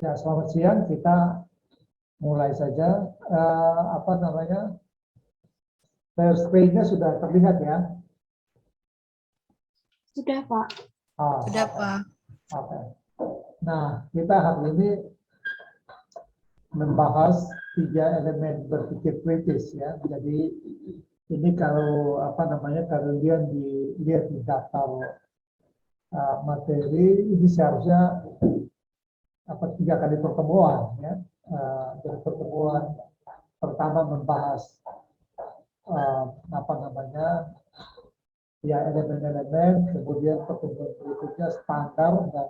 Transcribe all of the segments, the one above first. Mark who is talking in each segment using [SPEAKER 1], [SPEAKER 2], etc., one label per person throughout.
[SPEAKER 1] Ya, selamat siang. Kita mulai saja. Apa namanya? Share screen-nya sudah terlihat ya?
[SPEAKER 2] Sudah, Pak.
[SPEAKER 3] Sudah,
[SPEAKER 1] Oke.
[SPEAKER 3] Pak.
[SPEAKER 1] Oke. Nah, kita hari ini membahas 3 elemen berpikir kritis ya. Jadi ini kalau apa namanya kalian dilihat di daftar materi ini seharusnya 3 kali pertemuan ya. Dari pertemuan pertama membahas apa namanya ya elemen-elemen, kemudian pertemuan berikutnya standar dan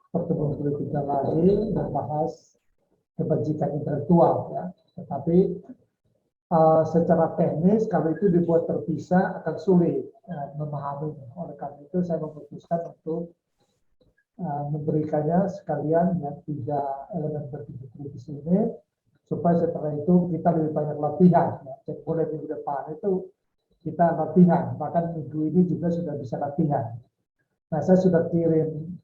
[SPEAKER 1] pertemuan berikutnya lagi membahas kebajikan intelektual ya. Tetapi secara teknis kalau itu dibuat terpisah akan sulit memahami. Oleh karena itu saya memutuskan untuk memberikannya sekalian ya 3 elemen berpikir kritis ini supaya setelah itu kita lebih banyak latihan. Ya. Jadi mulai minggu depan itu kita latihan, bahkan minggu ini juga sudah bisa latihan. Nah, saya sudah kirim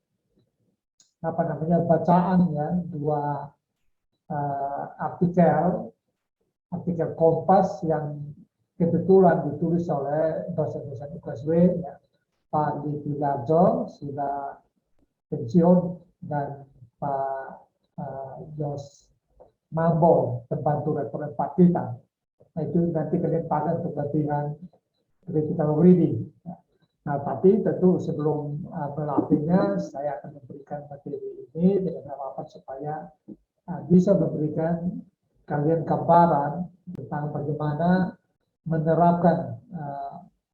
[SPEAKER 1] apa namanya bacaan ya 2 artikel Kompas yang kebetulan ditulis oleh dosen-dosen UKSW ya, Pak Diki Garjo sudah pensiun dan Pak Jos Mambo pembantu rektor 4 kita. Nah, itu nanti kalian pakai untuk latihan critical reading. Nah, tapi tentu sebelum melatihnya, saya akan memberikan materi ini dengan harapan supaya bisa memberikan kalian gambaran tentang bagaimana menerapkan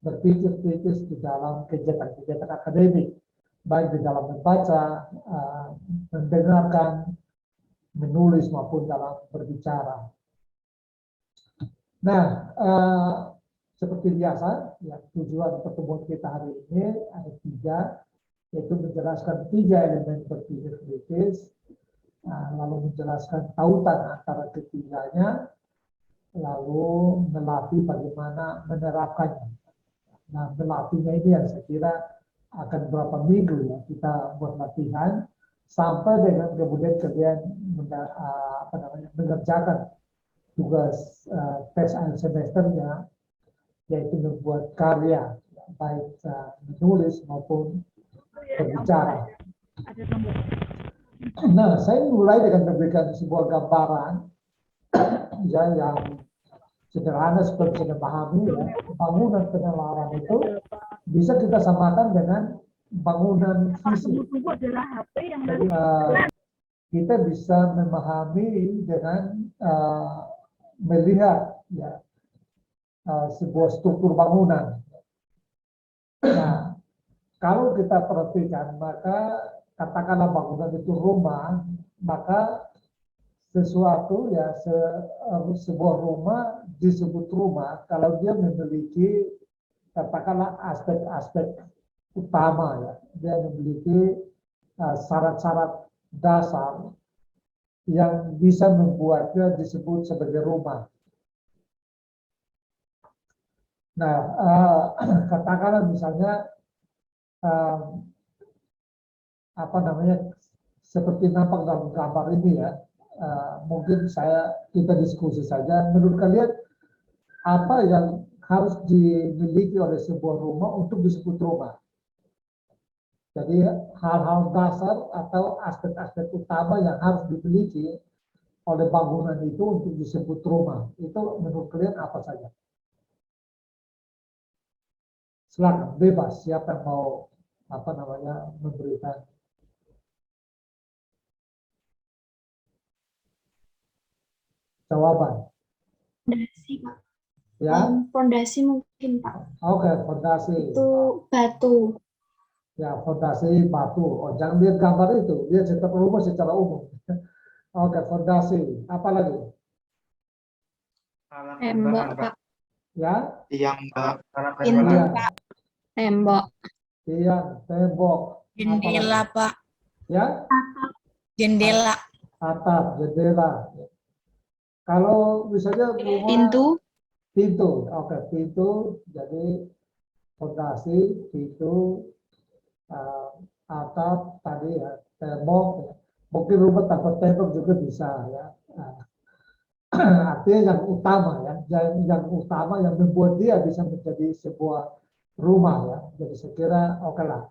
[SPEAKER 1] berpikir kritis di dalam kegiatan-kegiatan akademik, baik di dalam membaca, mendengarkan, menulis maupun dalam berbicara. Nah, seperti biasa, ya, tujuan pertemuan kita hari ini ada 3, yaitu menjelaskan 3 elemen berpikir kritis, lalu menjelaskan tautan antara ketiganya, lalu melatih bagaimana menerapkannya. Nah, melatihnya ini yang saya kira akan berapa minggu ya kita buat latihan sampai dengan kemudian kalian mengerjakan tugas tes akhir semesternya, yaitu membuat karya baik menulis maupun berbicara. Nah, saya mulai dengan memberikan sebuah gambaran ya yang sederhana seperti kita pahami ya. Bangunan penalaran itu bisa kita samakan dengan bangunan fisik. Jadi, kita bisa memahami dengan melihat ya sebuah struktur bangunan. Nah, kalau kita perhatikan, maka katakanlah bangunan itu rumah, maka sesuatu ya sebuah rumah disebut rumah kalau dia memiliki katakanlah aspek-aspek utama ya, dia memiliki syarat-syarat dasar yang bisa membuatnya disebut sebagai rumah. Nah, katakanlah misalnya apa namanya seperti nampak dalam gambar ini ya, mungkin kita diskusi saja. Menurut kalian apa yang harus dimiliki oleh sebuah rumah untuk disebut rumah? Jadi hal-hal dasar atau aspek-aspek utama yang harus dimiliki oleh bangunan itu untuk disebut rumah. Itu menurut kalian apa saja? Silakan, bebas. Siapa yang mau memberikan jawaban?
[SPEAKER 2] Fondasi, Pak.
[SPEAKER 1] Ya.
[SPEAKER 2] Fondasi mungkin, Pak.
[SPEAKER 1] Oke, fondasi.
[SPEAKER 2] Itu batu.
[SPEAKER 1] Ya, fondasi batu. Oh, jangan lihat gambar itu, lihat secara rumah secara umum. Oke, fondasi. Apa lagi?
[SPEAKER 2] Tembok, Pak.
[SPEAKER 1] Ya?
[SPEAKER 3] Tiang, Pak.
[SPEAKER 2] Pintu,
[SPEAKER 1] Tiang.
[SPEAKER 2] Pak. Tembok.
[SPEAKER 1] Tiang, tembok.
[SPEAKER 3] Jendela, Pak.
[SPEAKER 1] Ya?
[SPEAKER 3] Jendela.
[SPEAKER 1] Atap, jendela. Kalau misalnya rumah pintu. Oke, pintu. Jadi fondasi, pintu, atap tadi ya, tembok. Mungkin rumah tanpa tembok juga bisa ya. Nah, artinya yang utama ya, yang utama yang membuat dia bisa menjadi sebuah rumah ya. Jadi saya kira oke lah.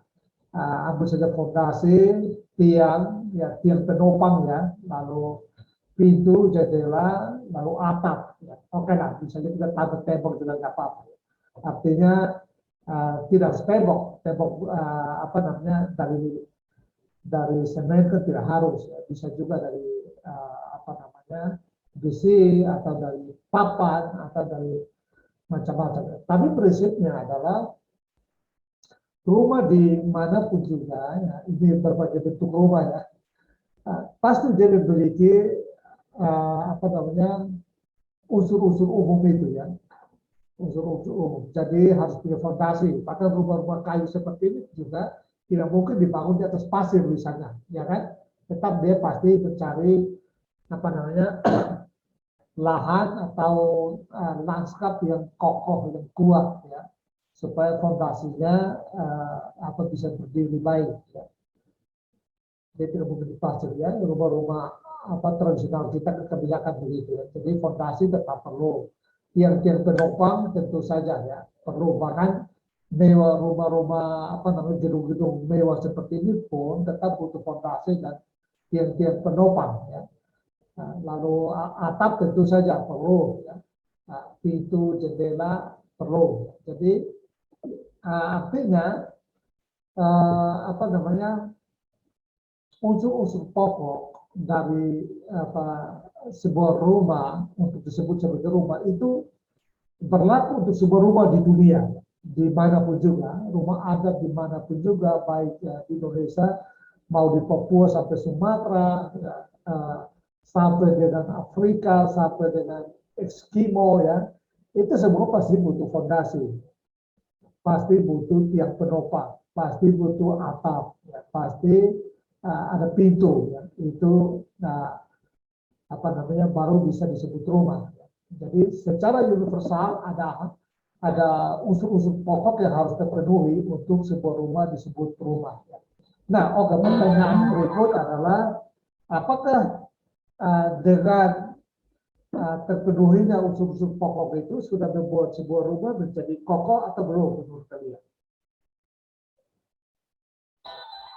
[SPEAKER 1] Ambil saja fondasi, tiang, ya tiang penopang ya, lalu pintu, jendela, lalu atap. Ya. Oke lah, misalnya kita tambah tembok juga nggak apa-apa. Artinya tidak harus tembok, apa namanya dari semen kan tidak harus, ya. Bisa juga dari apa namanya besi atau dari papan atau dari macam-macam. Tapi prinsipnya adalah rumah di manapun juga, ya, ini berbagai bentuk rumah ya, pasti dia memiliki apa namanya unsur-unsur umum itu ya, unsur-unsur umum. Jadi harus punya fondasi. Bahkan rumah-rumah kayu seperti ini juga tidak mungkin dibangun di atas pasir misalnya, ya kan? Tetap dia pasti mencari apa namanya lahan atau lanskap yang kokoh, yang kuat ya, supaya fondasinya apa bisa berdiri baik. Ya. Dia tidak mungkin di pasir ya, rumah-rumah apa tradisional kita kebanyakan begitu ya. Jadi fondasi tetap perlu. Tiang-tiang penopang tentu saja ya perlu, bahkan mewah rumah-rumah apa namanya gedung-gedung mewah seperti ini pun tetap butuh fondasi dan tiang-tiang penopang ya. Nah, lalu atap tentu saja perlu ya. Nah, pintu jendela perlu. Jadi artinya apa namanya unsur-unsur pokok dari apa sebuah rumah untuk disebut sebagai rumah itu berlaku untuk sebuah rumah di dunia, dimanapun juga, rumah adat dimanapun juga, baik ya, di Indonesia, mau di Papua sampai Sumatera, ya, sampai dengan Afrika, sampai dengan Eskimo ya, itu semua pasti butuh fondasi, pasti butuh tiang penopang, pasti butuh atap, ya, pasti ada pintu, ya, itu apa namanya baru bisa disebut rumah. Jadi secara universal ada unsur-unsur pokok yang harus terpenuhi untuk sebuah rumah disebut rumah. Nah, oke, pertanyaan berikut adalah apakah dengan terpenuhinya unsur-unsur pokok itu sudah membuat sebuah rumah menjadi kokoh atau belum menurut kalian?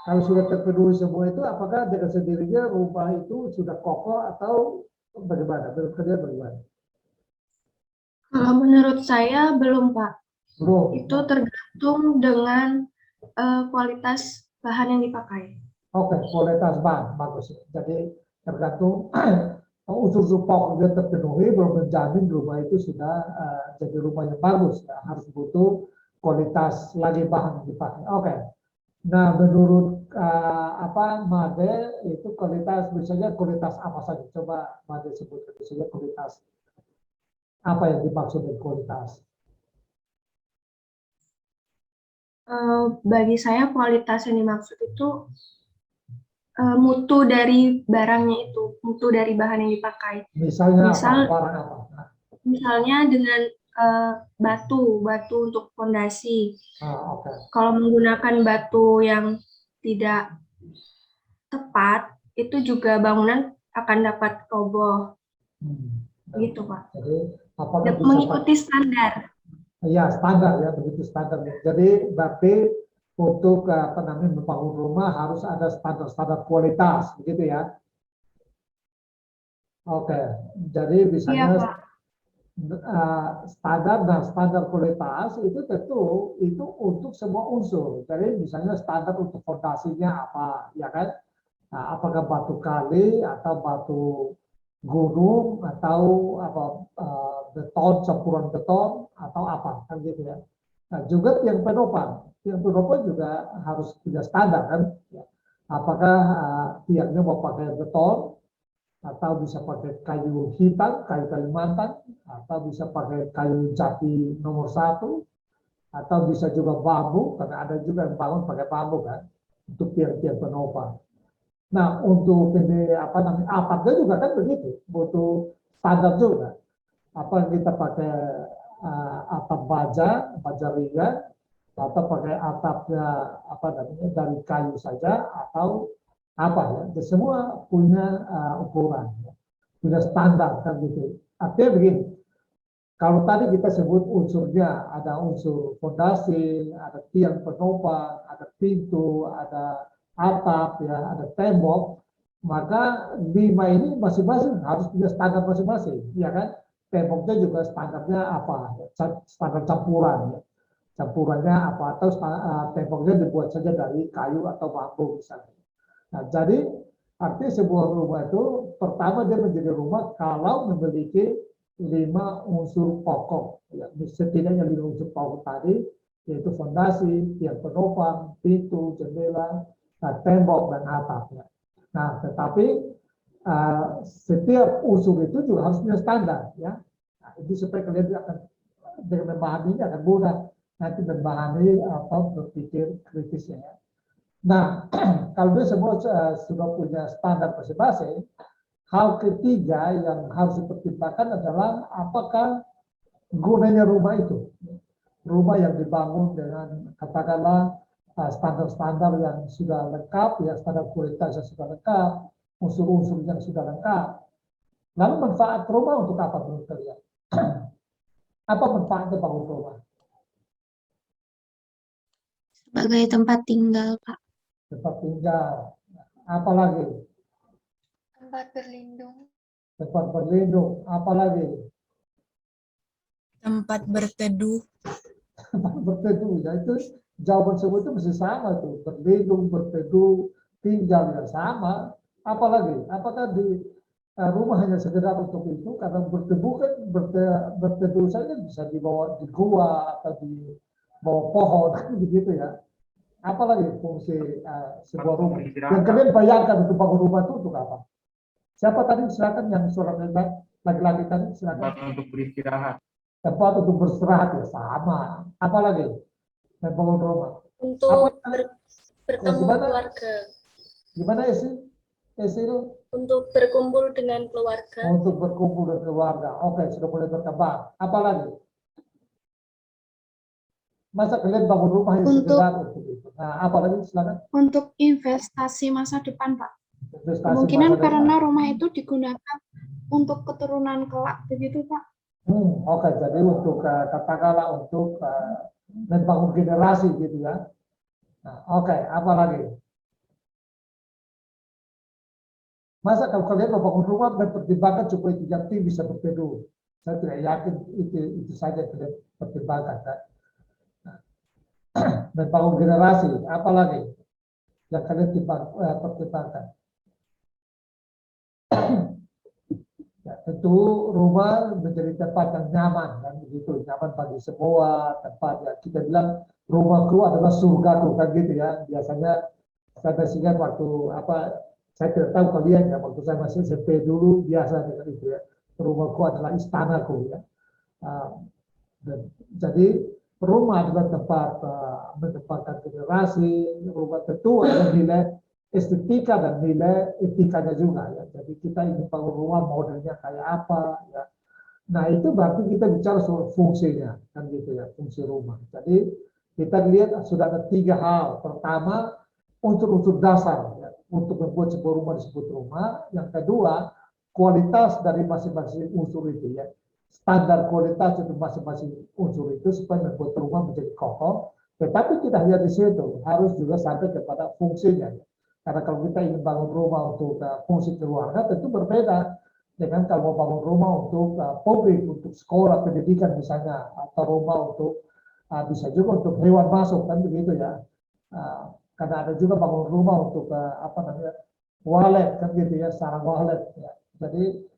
[SPEAKER 1] Kalau sudah terpenuhi semua itu, apakah dengan sendirinya rumah itu sudah kokoh atau bagaimana? Menurut kalian bagaimana?
[SPEAKER 2] Kalau menurut saya belum, Pak.
[SPEAKER 1] Belum.
[SPEAKER 2] Itu tergantung dengan kualitas bahan yang dipakai.
[SPEAKER 1] Oke, kualitas bahan bagus. Jadi tergantung unsur-unsur pokoknya terpenuhi belum menjamin rumah itu sudah jadi rumah yang bagus. Ya. Harus butuh kualitas lagi bahan yang dipakai. Oke. Nah, menurut apa Made itu kualitas misalnya kualitas apa saja? Coba Made sebutkan misalnya kualitas apa yang dimaksud dengan kualitas?
[SPEAKER 2] Bagi saya kualitas yang dimaksud itu mutu dari barangnya itu, mutu dari bahan yang dipakai.
[SPEAKER 1] Misalnya
[SPEAKER 2] Misal,
[SPEAKER 1] apa? Barang apa? Nah,
[SPEAKER 2] misalnya dengan batu untuk fondasi.
[SPEAKER 1] oke.
[SPEAKER 2] Kalau menggunakan batu yang tidak tepat, itu juga bangunan akan dapat roboh, gitu Pak.
[SPEAKER 1] Jadi apakah bisa
[SPEAKER 2] Mengikuti standar.
[SPEAKER 1] ya standar ya begitu standar. Jadi berarti untuk apa namanya membangun rumah harus ada standar-standar kualitas begitu ya. Oke, jadi
[SPEAKER 2] Iya
[SPEAKER 1] misalnya
[SPEAKER 2] Pak.
[SPEAKER 1] standar dan standar kualitas itu tentu itu untuk semua unsur. Jadi misalnya standar untuk fondasinya apa, ya kan? Nah, apakah batu kali atau batu gunung atau apa beton campuran beton atau apa kan gitu ya. Nah, juga tiang penopang juga harus punya standar kan. Ya. Apakah tiangnya mau pakai beton atau bisa pakai kayu hitam, kayu Kalimantan, atau bisa pakai kayu jati nomor 1, atau bisa juga bambu, karena ada juga yang bangun pakai bambu kan, untuk tiang-tiang penopang. Nah, untuk ini apa namanya atapnya juga kan begitu, butuh standar juga. Apa kita pakai atap baja ringan, atau pakai atapnya apa namanya dari kayu saja, atau apa ya? Jadi semua punya ukuran, ya. Punya standar kan gitu. Artinya begini, kalau tadi kita sebut unsurnya, ada unsur fondasi, ada tiang penopang, ada pintu, ada atap, ya, ada tembok, maka 5 ini masing-masing harus punya standar masing-masing, ya kan? Temboknya juga standarnya apa? Standar campuran, ya. Campurannya apa? Atau temboknya dibuat saja dari kayu atau bambu misalnya. Nah, jadi artinya sebuah rumah itu pertama dia menjadi rumah kalau memiliki 5 unsur pokok. Ya, setidaknya 5 unsur pokok tadi, yaitu fondasi, tiang penopang, pintu, jendela, tembok, dan atapnya. Nah, tetapi setiap unsur itu juga harus punya standar. Ya. Nah, itu supaya kalian akan dengan memahami ini akan mudah nanti memahami atau berpikir kritisnya. Ya. Nah, kalau dia semua sudah punya standar masing-masing, hal ketiga yang harus dipertimbangkan adalah apakah gunanya rumah itu. Rumah yang dibangun dengan katakanlah standar-standar yang sudah lengkap, ya standar kualitas yang sudah lengkap, unsur-unsur yang sudah lengkap. Lalu manfaat rumah untuk apa menurut kalian? Apa manfaatnya bangun rumah?
[SPEAKER 2] Sebagai tempat tinggal, Pak.
[SPEAKER 1] Tempat tinggal. Apalagi?
[SPEAKER 2] Tempat berlindung.
[SPEAKER 1] Tempat berlindung. Apalagi?
[SPEAKER 3] Tempat berteduh.
[SPEAKER 1] Tempat berteduh. Ya itu jawaban semua itu masih sama tuh. Berlindung, berteduh, tinggal ya sama. Apalagi? Apakah di rumah hanya sekedar untuk itu? Karena berteduh kan berteduh saja bisa dibawa di gua atau di bawah pohon begitu ya. Apalagi fungsi sebuah rumah? Yang kalian bayangkan untuk bangun rumah itu untuk apa? Siapa tadi silakan yang suara laki-laki tadi silakan.
[SPEAKER 4] Tempat untuk beristirahat.
[SPEAKER 1] Tempat untuk beristirahat ya sama. Apalagi yang bangun rumah?
[SPEAKER 2] Untuk bertemu
[SPEAKER 1] gimana?
[SPEAKER 2] keluarga.
[SPEAKER 1] Gimana Esi? Esi itu?
[SPEAKER 2] Untuk berkumpul dengan keluarga.
[SPEAKER 1] Untuk berkumpul dengan keluarga. Oke, sudah mulai berkembang. Apalagi? Masa kalian bangun rumah yang sekedar untuk itu? Nah, apalagi silakan.
[SPEAKER 5] Untuk investasi masa depan, Pak.
[SPEAKER 1] Investasi
[SPEAKER 5] Kemungkinan
[SPEAKER 1] masa depan.
[SPEAKER 5] karena rumah itu digunakan untuk keturunan kelak, begitu Pak.
[SPEAKER 1] Oke, jadi untuk katakanlah untuk membangun generasi gitu ya. Nah, oke, apa lagi? Masa kalau kalian mau bangun rumah mempertimbangkan supaya tiga tim bisa berteduh. Saya tidak yakin itu saja yang kalian pertimbangkan. Kan? Nah, membangun generasi, apa lagi yang kalian pertimbangkan? Ya, tentu rumah menjadi tempat yang nyaman kan begitu, nyaman bagi semua tempat ya. Kita bilang rumahku adalah surgaku kan gitu ya. Biasanya saya ingat waktu saya tidak tahu kalian ya, waktu saya masih SMP dulu biasa dengan itu ya. Rumahku adalah istanaku ya. Jadi rumah adalah tempat menempatkan generasi, rumah tentu ada nilai estetika dan nilai etikanya juga ya. Jadi kita ingin bangun rumah modelnya kayak apa ya. Nah itu berarti kita bicara soal fungsinya kan gitu ya, fungsi rumah. Jadi kita lihat sudah ada 3 hal. Pertama unsur-unsur dasar ya, untuk membuat sebuah rumah disebut rumah. Yang kedua kualitas dari masing-masing unsur itu ya. Standar kualitas untuk masing-masing unsur itu supaya membuat rumah menjadi kokoh. Tetapi tidak hanya di situ, harus juga sampai kepada fungsinya. Ya. Karena kalau kita ingin bangun rumah untuk fungsi keluarga tentu berbeda dengan kalau mau bangun rumah untuk publik, untuk sekolah, pendidikan misalnya, atau rumah untuk bisa juga untuk hewan masuk kan begitu ya. Karena ada juga bangun rumah untuk walet kan gitu ya, sarang walet ya. Jadi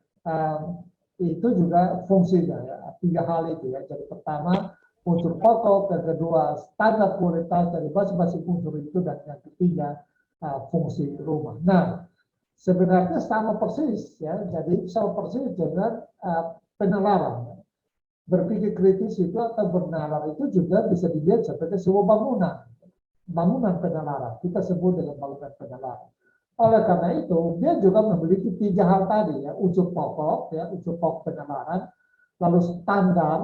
[SPEAKER 1] itu juga fungsinya ya, 3 hal itu ya. Jadi pertama unsur pokok, yang kedua standar kualitas dari masing-masing unsur itu, dan yang ketiga fungsi rumah. Nah, sebenarnya sama persis ya. Jadi sama persis dengan penalaran. Berpikir kritis itu atau bernalar itu juga bisa dilihat sebagai sebuah bangunan. Bangunan penalaran. Kita sebut dengan bangunan penalaran. Oleh karena itu, dia juga memiliki 3 hal tadi ya, unsur pokok ya, unsur pokok penalaran, lalu standar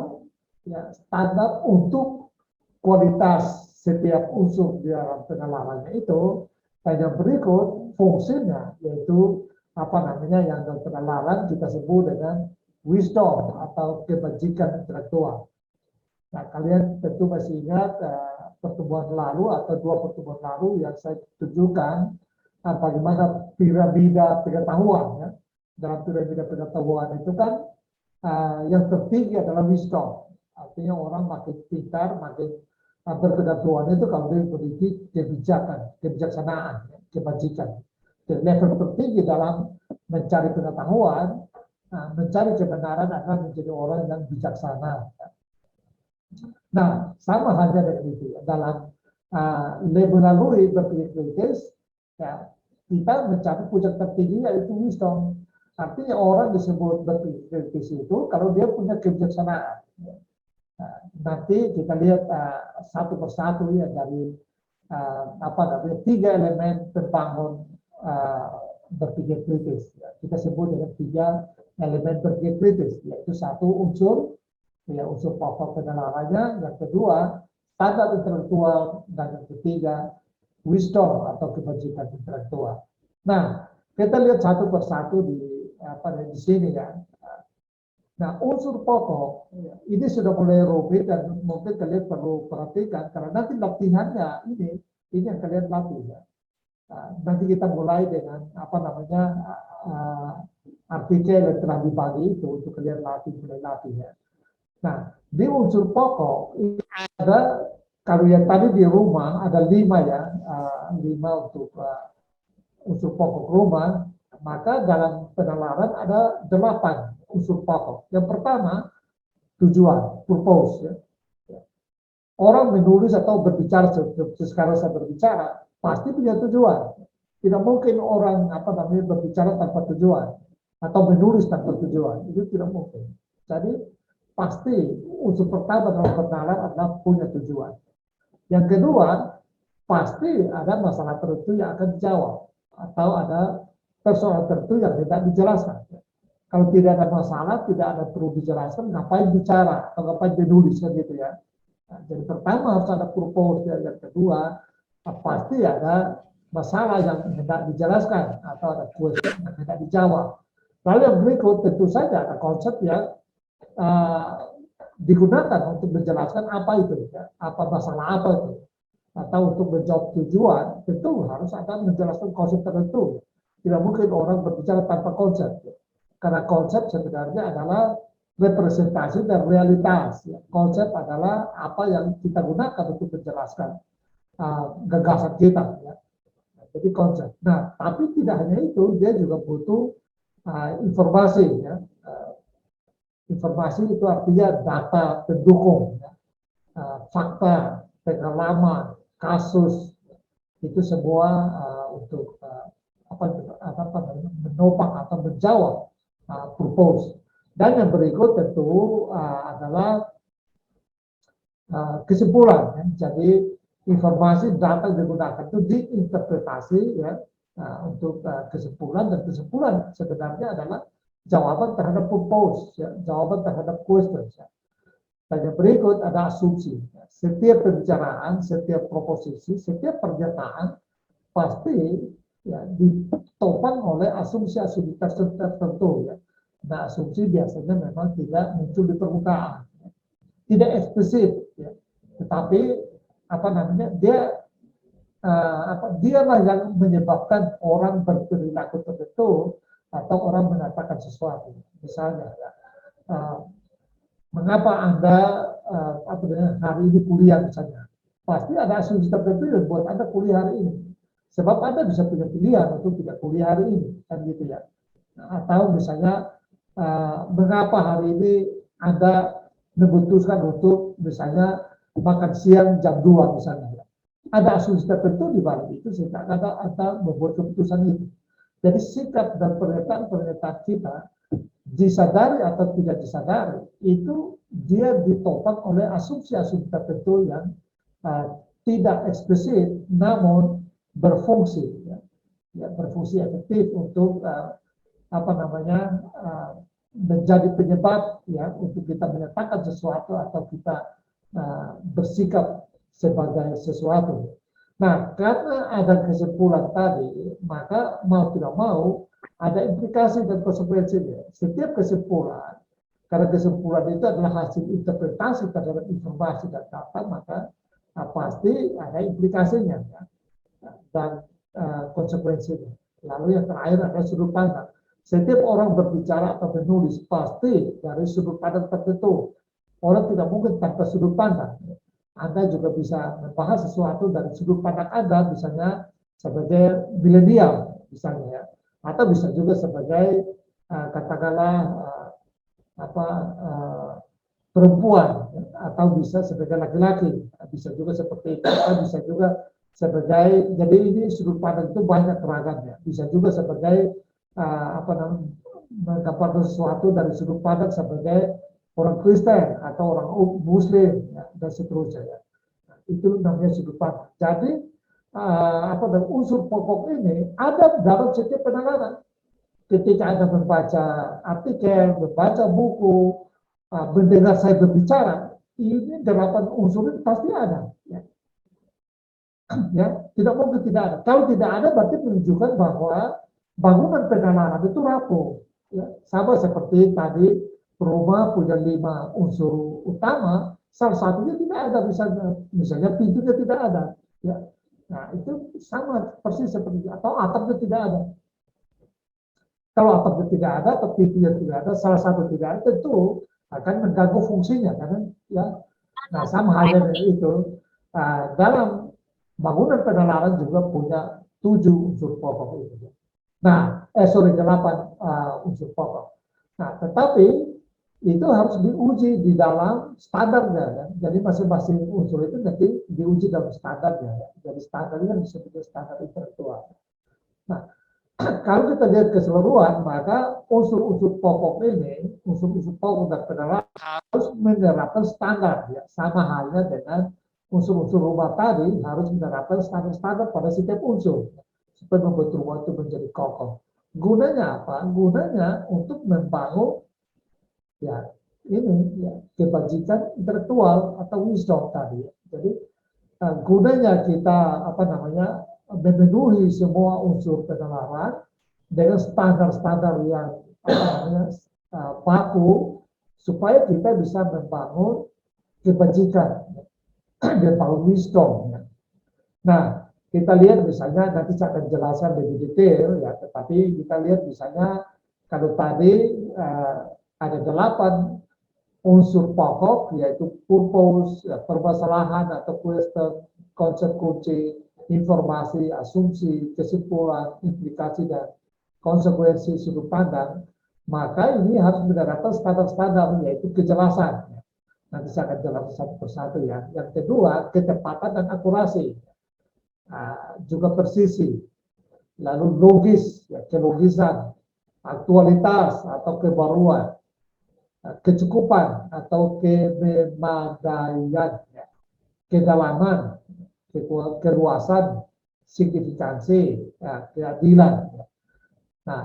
[SPEAKER 1] ya, standar untuk kualitas setiap unsur di dalam penalarannya itu, Dan yang berikut fungsinya yaitu apa namanya yang dalam penalaran kita sebut dengan wisdom atau kebajikan intelektual. Nah, kalian tentu masih ingat pertemuan lalu atau dua pertemuan lalu yang saya tunjukkan bagaimana piramida pengetahuan. Ya. Dalam piramida pengetahuan itu kan yang tertinggi adalah wisdom. Artinya orang makin pintar, makin berpengetahuan itu kalau dia memiliki kebijaksanaan, ya, kebajikan. Jadi level tertinggi dalam mencari pengetahuan, mencari kebenaran adalah menjadi orang yang bijaksana. Nah, sama halnya dengan itu. Dalam melalui berpikir kritis, ya, kita mencapai puncak tertinggi yaitu wisdom. Artinya orang disebut berpikir kritis itu kalau dia punya kebijaksanaan. Nanti kita lihat satu persatu ya dari apa namanya 3 elemen terbangun berpikir kritis. Kita sebut dengan 3 elemen berpikir kritis, yaitu satu unsur ya unsur pokok penalarannya, yang kedua standar intelektual, dan yang ketiga wisdom atau kebajikan intelektual. Nah, kita lihat satu persatu di sini ya. Nah, unsur pokok ini sudah mulai rumit dan mungkin kalian perlu perhatikan karena nanti latihannya ini yang kalian latih ya. Nanti kita mulai dengan apa namanya artikel yang telah dibagi itu untuk kalian mulai latih ya. Nah, di unsur pokok ada kalau yang tadi di rumah ada 5 ya, 5 untuk unsur pokok rumah. Maka dalam penalaran ada 8 unsur pokok. Yang pertama, tujuan, purpose. Ya. Orang menulis atau berbicara, sekarang saya berbicara, pasti punya tujuan. Tidak mungkin orang berbicara tanpa tujuan atau menulis tanpa tujuan. Itu tidak mungkin. Jadi pasti unsur pertama dalam penalaran adalah punya tujuan. Yang kedua, pasti ada masalah tertentu yang akan dijawab atau ada persoalan tertentu yang tidak dijelaskan. Kalau tidak ada masalah, tidak ada perlu dijelaskan, ngapain bicara atau ngapain menulis kan gitu ya. Nah, jadi pertama harus ada purpose, yang kedua pasti ada masalah yang tidak dijelaskan atau ada question yang tidak dijawab. Lalu yang berikut tentu saja ada konsep yang digunakan untuk menjelaskan apa itu, ya, apa masalah apa itu, atau untuk menjawab tujuan tentu harus ada menjelaskan konsep tertentu. Tidak mungkin orang berbicara tanpa konsep. Ya. Karena konsep sebenarnya adalah representasi dan realitas. Ya. Konsep adalah apa yang kita gunakan untuk menjelaskan gagasan kita. Ya. Jadi konsep. Nah, tapi tidak hanya itu, dia juga butuh informasi. Ya. Informasi itu artinya data pendukung, ya. Fakta, pengalaman, kasus, itu semua untuk menopang atau menjawab purpose. Dan yang berikut tentu adalah kesimpulan. Ya. Jadi informasi data yang digunakan itu diinterpretasi ya untuk kesimpulan, dan kesimpulan sebenarnya adalah jawaban terhadap purpose, ya, jawaban terhadap questions. Ya. Dan yang berikut ada asumsi. Ya. Setiap pembicaraan, setiap proposisi, setiap pernyataan pasti ya, ditopang oleh asumsi-asumsi tertentu. Ya. Nah, asumsi biasanya memang tidak muncul di permukaan, ya. Tidak eksplisit, ya. Tetapi dialah yang menyebabkan orang berperilaku tertentu atau orang mengatakan sesuatu. Misalnya, ya, mengapa Anda hari ini kuliah misalnya? Pasti ada asumsi tertentu yang buat Anda kuliah hari ini. Sebab Anda bisa punya pilihan untuk tidak kuliah hari ini, kan gitu ya. Atau misalnya mengapa hari ini Anda memutuskan untuk misalnya makan siang jam 2 misalnya. Ya. Ada asumsi tertentu di balik itu sehingga Anda membuat keputusan itu. Jadi sikap dan pernyataan kita disadari atau tidak disadari itu dia ditopang oleh asumsi-asumsi tertentu yang tidak eksplisit namun berfungsi, ya, berfungsi efektif untuk menjadi penyebab ya untuk kita menyatakan sesuatu atau kita bersikap sebagai sesuatu. Nah, karena ada kesimpulan tadi, maka mau tidak mau ada implikasi dan konsekuensinya. Setiap kesimpulan, karena kesimpulan itu adalah hasil interpretasi terhadap informasi dan data, maka pasti ada implikasinya ya, dan konsekuensinya. Lalu yang terakhir adalah sudut pandang. Setiap orang berbicara atau menulis pasti dari sudut pandang tertentu. Orang tidak mungkin tanpa sudut pandang. Anda juga bisa membahas sesuatu dari sudut pandang Anda, misalnya sebagai milenial, misalnya ya, atau bisa juga sebagai katakanlah perempuan, ya, atau bisa sebagai laki-laki, bisa juga seperti itu, atau bisa juga sebagai, jadi ini sudut pandang itu banyak ragamnya, bisa juga sebagai menggambarkan sesuatu dari sudut pandang sebagai orang Kristen atau orang Muslim ya, dan seterusnya ya. Nah, itu namanya sudut pandang. Jadi unsur pokok ini ada dalam setiap penanganan. Ketika Anda membaca artikel, membaca buku, mendengar saya berbicara, ini 8 unsur itu pasti ada. Ya. Ya, tidak mungkin tidak ada. Kalau tidak ada berarti menunjukkan bahwa bangunan penanaman itu rapuh. Ya. Sama seperti tadi rumah punya 5 unsur utama, salah satunya tidak ada, misalnya pintunya tidak ada. Ya. Nah itu sama persis seperti itu. Atau atapnya tidak ada. Kalau atapnya tidak ada atau pintunya tidak ada, salah satu tidak ada, tentu akan mengganggu fungsinya, karena ya. Nah sama halnya dengan itu, dalam bangunan penalaran juga punya 7 unsur pokok itu. Nah, 8 unsur pokok. Nah, tetapi itu harus diuji di dalam standarnya, ya. Jadi masing-masing unsur itu nanti diuji dalam standarnya, ya. Jadi standarnya disebut standar intelektual. Nah, kalau kita lihat keseluruhan, maka unsur-unsur pokok ini, unsur-unsur pokok dan penalaran harus menerapkan standar, ya. Sama halnya dengan unsur-unsur rumah tadi harus menerapkan standar-standar pada setiap unsur supaya membuat rumah itu menjadi kokoh. Gunanya apa? Gunanya untuk membangun ya ini ya, kebajikan intelektual atau wisdom tadi. Jadi gunanya kita memenuhi semua unsur penalaran dengan standar-standar yang baku supaya kita bisa membangun kebajikan, membangun wisdom. Ya. Nah, kita lihat misalnya, nanti saya akan jelaskan lebih detail ya, tetapi kita lihat misalnya kalau tadi ada 8 unsur pokok, yaitu purpose, ya, permasalahan atau question, konsep kunci, informasi, asumsi, kesimpulan, implikasi, dan konsekuensi sudut pandang, maka ini harus menerapkan standar-standar, yaitu kejelasan. Nanti saya akan jelaskan satu persatu ya. Yang kedua, ketepatan dan akurasi. Juga presisi, lalu logis, ya, kelogisan, aktualitas atau kebaruan, kecukupan atau kememadaian, ya, kedalaman, keluasan, signifikansi, ya, keadilan. Ya. Nah,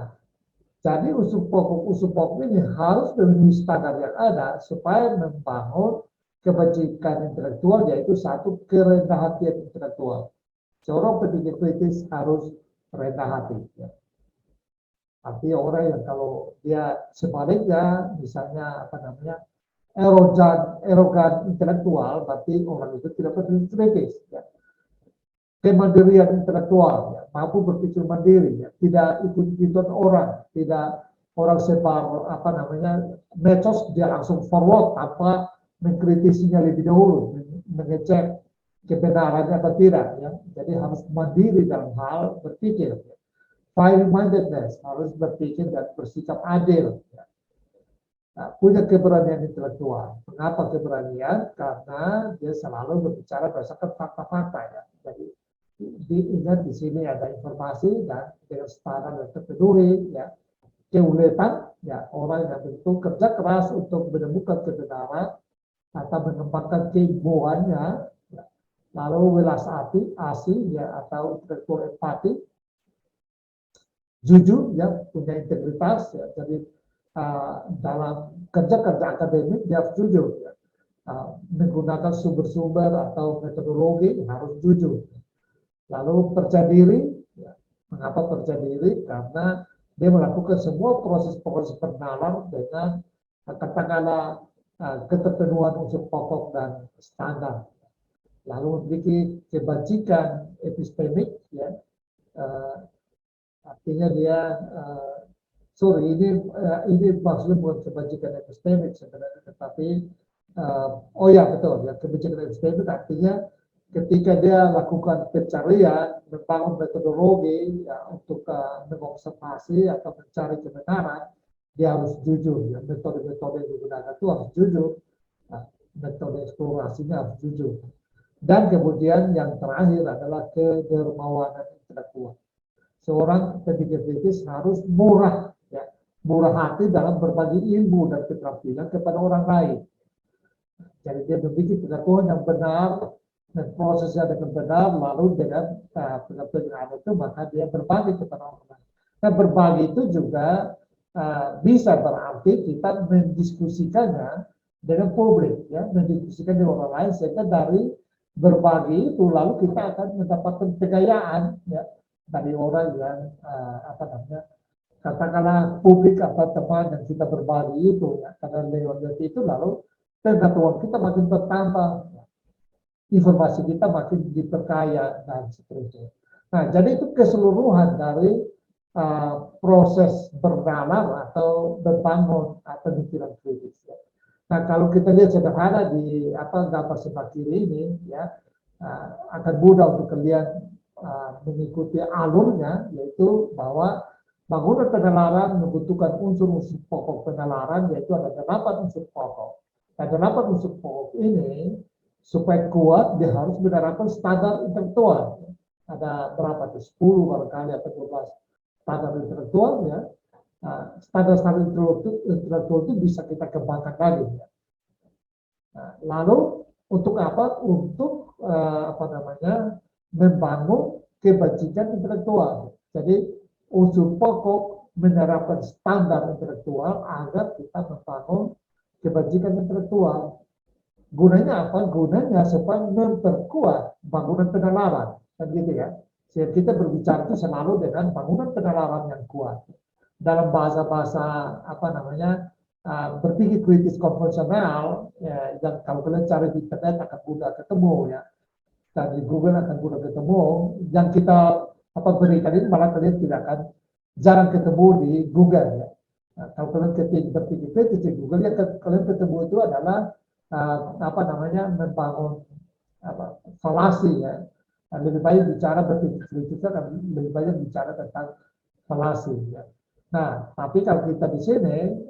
[SPEAKER 1] jadi unsur pokok ini harus memenuhi standar yang ada supaya membangun kebajikan intelektual, yaitu satu, kerendah hatian intelektual. Seorang pendidik kritis harus rendah hati. Ya. Artinya orang yang kalau dia sebaliknya, misalnya erogan intelektual, berarti orang itu tidak pendidik kritis. Ya. Kemandirian intelektual, ya, mampu berpikir mandiri, ya, tidak ikut-ikutan orang, tidak orang sebar medsos dia langsung forward tanpa mengkritisinya lebih dahulu, mengecek kebenarannya atau tidak, ya. Jadi harus mandiri dalam hal berpikir, ya. Fair-mindedness, harus berpikir dan bersikap adil, ya. Nah, punya keberanian intelektual. Mengapa keberanian? Karena dia selalu berbicara berdasarkan fakta-fakta, ya. Jadi diingat di sini ada informasi dan dengan standar yang terpenuhi, ya. Keuletan, ya, orang yang tentu kerja keras untuk menemukan kebenaran atau mengembangkan keilmuannya. Lalu welas asih, ya, atau intelektual empati, jujur, ya, punya integritas, ya. Jadi dalam kerja akademik dia harus jujur, ya. Menggunakan sumber-sumber atau metodologi harus jujur. Lalu percaya diri, ya. Mengapa percaya diri? Karena dia melakukan semua proses-proses pengenalan dengan katakanlah keterpenuhan unsur pokok dan standar. Lalu memiliki kebajikan epistemik, ya, artinya dia sorry ini maksudnya bukan kebajikan epistemik sebenarnya, tetapi oh ya betul ya, kebajikan epistemik artinya ketika dia lakukan pencarian, membangun metodologi ya, untuk mengobservasi atau mencari kebenaran, dia harus jujur ya, metode-metode yang digunakan itu harus jujur, nah, metode eksplorasinya harus jujur. Dan kemudian yang terakhir adalah kedermawanan intelektual. Seorang pendidik kritis harus murah, ya, murah hati dalam berbagi ilmu dan keterampilan kepada orang lain. Jadi dia memiliki pengetahuan yang benar dan prosesnya dengan benar, lalu dengan pengetahuan itu maka dia berbagi kepada orang lain. Nah, berbagi itu juga bisa berarti kita mendiskusikannya dengan publik, ya, mendiskusikan dengan orang lain, sehingga dari berbagi itu lalu kita akan mendapatkan kekayaan, ya, dari orang yang katakanlah publik atau teman yang kita berbagi itu, ya, karena lewat itu lalu pengetahuan kita makin bertambah, informasi kita makin diperkaya dan seterusnya. Nah, jadi itu keseluruhan dari proses bernalar atau berbangun pemikiran kritis. Ya. Nah, kalau kita lihat sederhana di gambar sebelah kiri ini, ya, akan mudah untuk kalian mengikuti alurnya, yaitu bahwa bangunan penalaran membutuhkan unsur-unsur pokok penalaran, yaitu ada 8 unsur pokok. Nah, 8 unsur pokok ini supaya kuat dia harus menerapkan standar intelektual. Ada berapa tuh? 10 barangkali atau 12 standar intelektual, ya. Standar-standar intelektual itu bisa kita kembangkan lagi. Ya. Nah, lalu untuk apa? Untuk membangun kebajikan intelektual. Jadi unsur pokok menerapkan standar intelektual agar kita membangun kebajikan intelektual. Gunanya apa? Gunanya supaya memperkuat bangunan penalaran, kan gitu ya. Sehingga kita berbicara itu selalu dengan bangunan penalaran yang kuat. Dalam bahasa-bahasa berpikir kritis konvensional, ya, yang kalau kalian cari di internet akan mudah ketemu, ya, dan di Google akan mudah ketemu. Yang kita berikan ini malah kalian tidak akan jarang ketemu di Google, ya. Nah, kalau kalian berpikir kritis di Google, ya kalian ketemu itu adalah membangun falasi, ya. Lebih baik bicara berpikir kritis, lebih banyak bicara tentang falasi, ya. Nah, tapi kalau kita di sini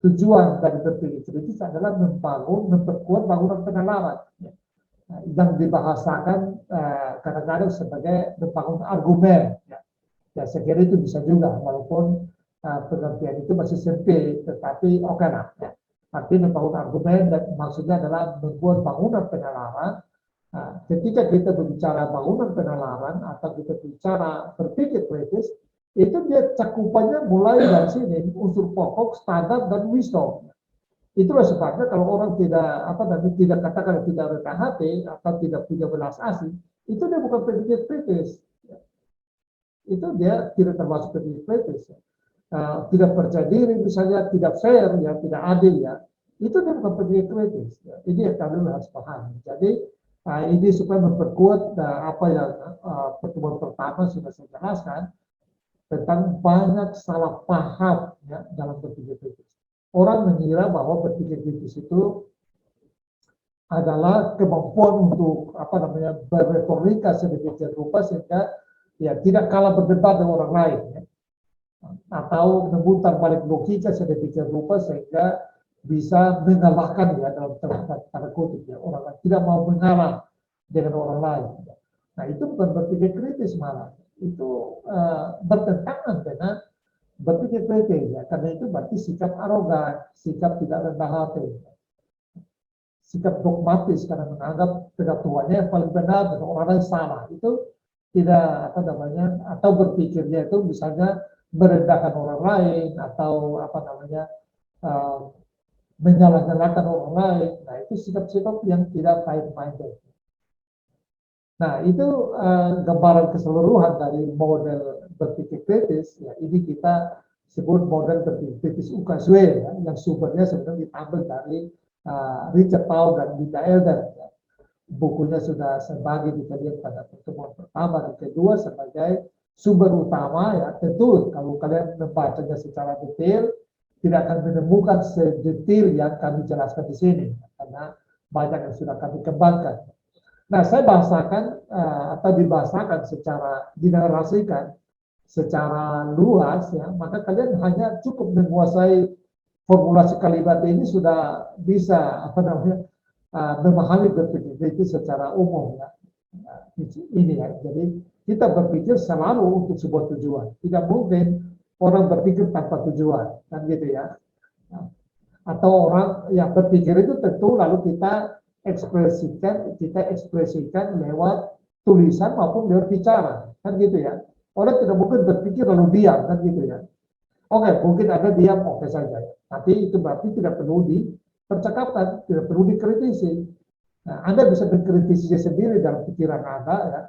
[SPEAKER 1] tujuan dari berpikir kritis adalah memperkuat bangunan penalaran, ya. Nah, yang dibahasakan kadang-kadang sebagai membangun argumen, ya. Ya, saya kira itu bisa juga, walaupun pengertian itu masih sempit, tetapi oke lah, ya. Artinya membangun argumen dan maksudnya adalah membuat bangunan penalaran. Nah, ketika kita berbicara bangunan penalaran atau kita bicara berpikir kritis, itu dia cakupannya mulai dari sini, unsur pokok, standar, dan wisdom. Itulah sebabnya kalau orang tidak katakan tidak rendah hati atau tidak punya belas asih, itu dia bukan berpikir kritis. Itu dia tidak termasuk berpikir kritis. Tidak percaya diri misalnya, tidak fair, ya, tidak adil, ya, itu dia bukan berpikir kritis, ya. Ini yang kalian harus paham. Jadi ini supaya memperkuat apa yang pertemuan pertama sudah saya jelaskan tentang banyak salah paham, ya, dalam berpikir kritis. Orang mengira bahwa berpikir kritis itu adalah kemampuan untuk berretorika sedemikian rupa sehingga, ya, tidak kalah berdebat dengan orang lain, ya, atau memutar balik logika sedemikian rupa sehingga bisa mengalahkan, ya, dalam tanda kutip, ya, orang lain, tidak mau mengalah dengan orang lain. Nah, itu bukan berpikir kritis, malah itu bertentangan dengan berpikir kritis, ya. Karena itu berarti sikap arogan, sikap tidak rendah hati, sikap dogmatis karena menganggap pengetahuannya yang paling benar dan orang lain salah. Itu tidak atau berpikirnya itu misalnya merendahkan orang lain atau menyalah-nyalahkan orang lain. Nah, itu sikap-sikap yang tidak baik-baik. Nah, itu gambaran keseluruhan dari model berpikir kritis. Ya, ini kita sebut model berpikir kritis UKSW, ya, yang sumbernya sebenarnya diambil dari Richard Tau dan Dita Elder. Ya. Bukunya sudah saya bagi di kalian pada pertemuan pertama dan kedua sebagai sumber utama. Ya, tentu kalau kalian membacanya secara detail, tidak akan menemukan sedetail yang kami jelaskan di sini, karena banyak yang sudah kami kembangkan. Nah, saya bahasakan atau dibahasakan secara dinarasikan secara luas, ya, maka kalian hanya cukup menguasai formulasi kalimat ini sudah bisa memahami berpikir itu secara umum, ya. Ini ya, jadi kita berpikir selalu untuk sebuah tujuan. Tidak mungkin orang berpikir tanpa tujuan, kan gitu ya. Atau orang yang berpikir itu tentu lalu kita ekspresikan lewat tulisan maupun lewat bicara, kan gitu ya. Orang tidak mungkin berpikir lalu diam, kan gitu ya. Oke, mungkin ada diam, oke saja. Tapi itu berarti tidak perlu dipercakapkan, tidak perlu dikritisi. Nah, Anda bisa mengkritisinya sendiri dalam pikiran Anda, ya.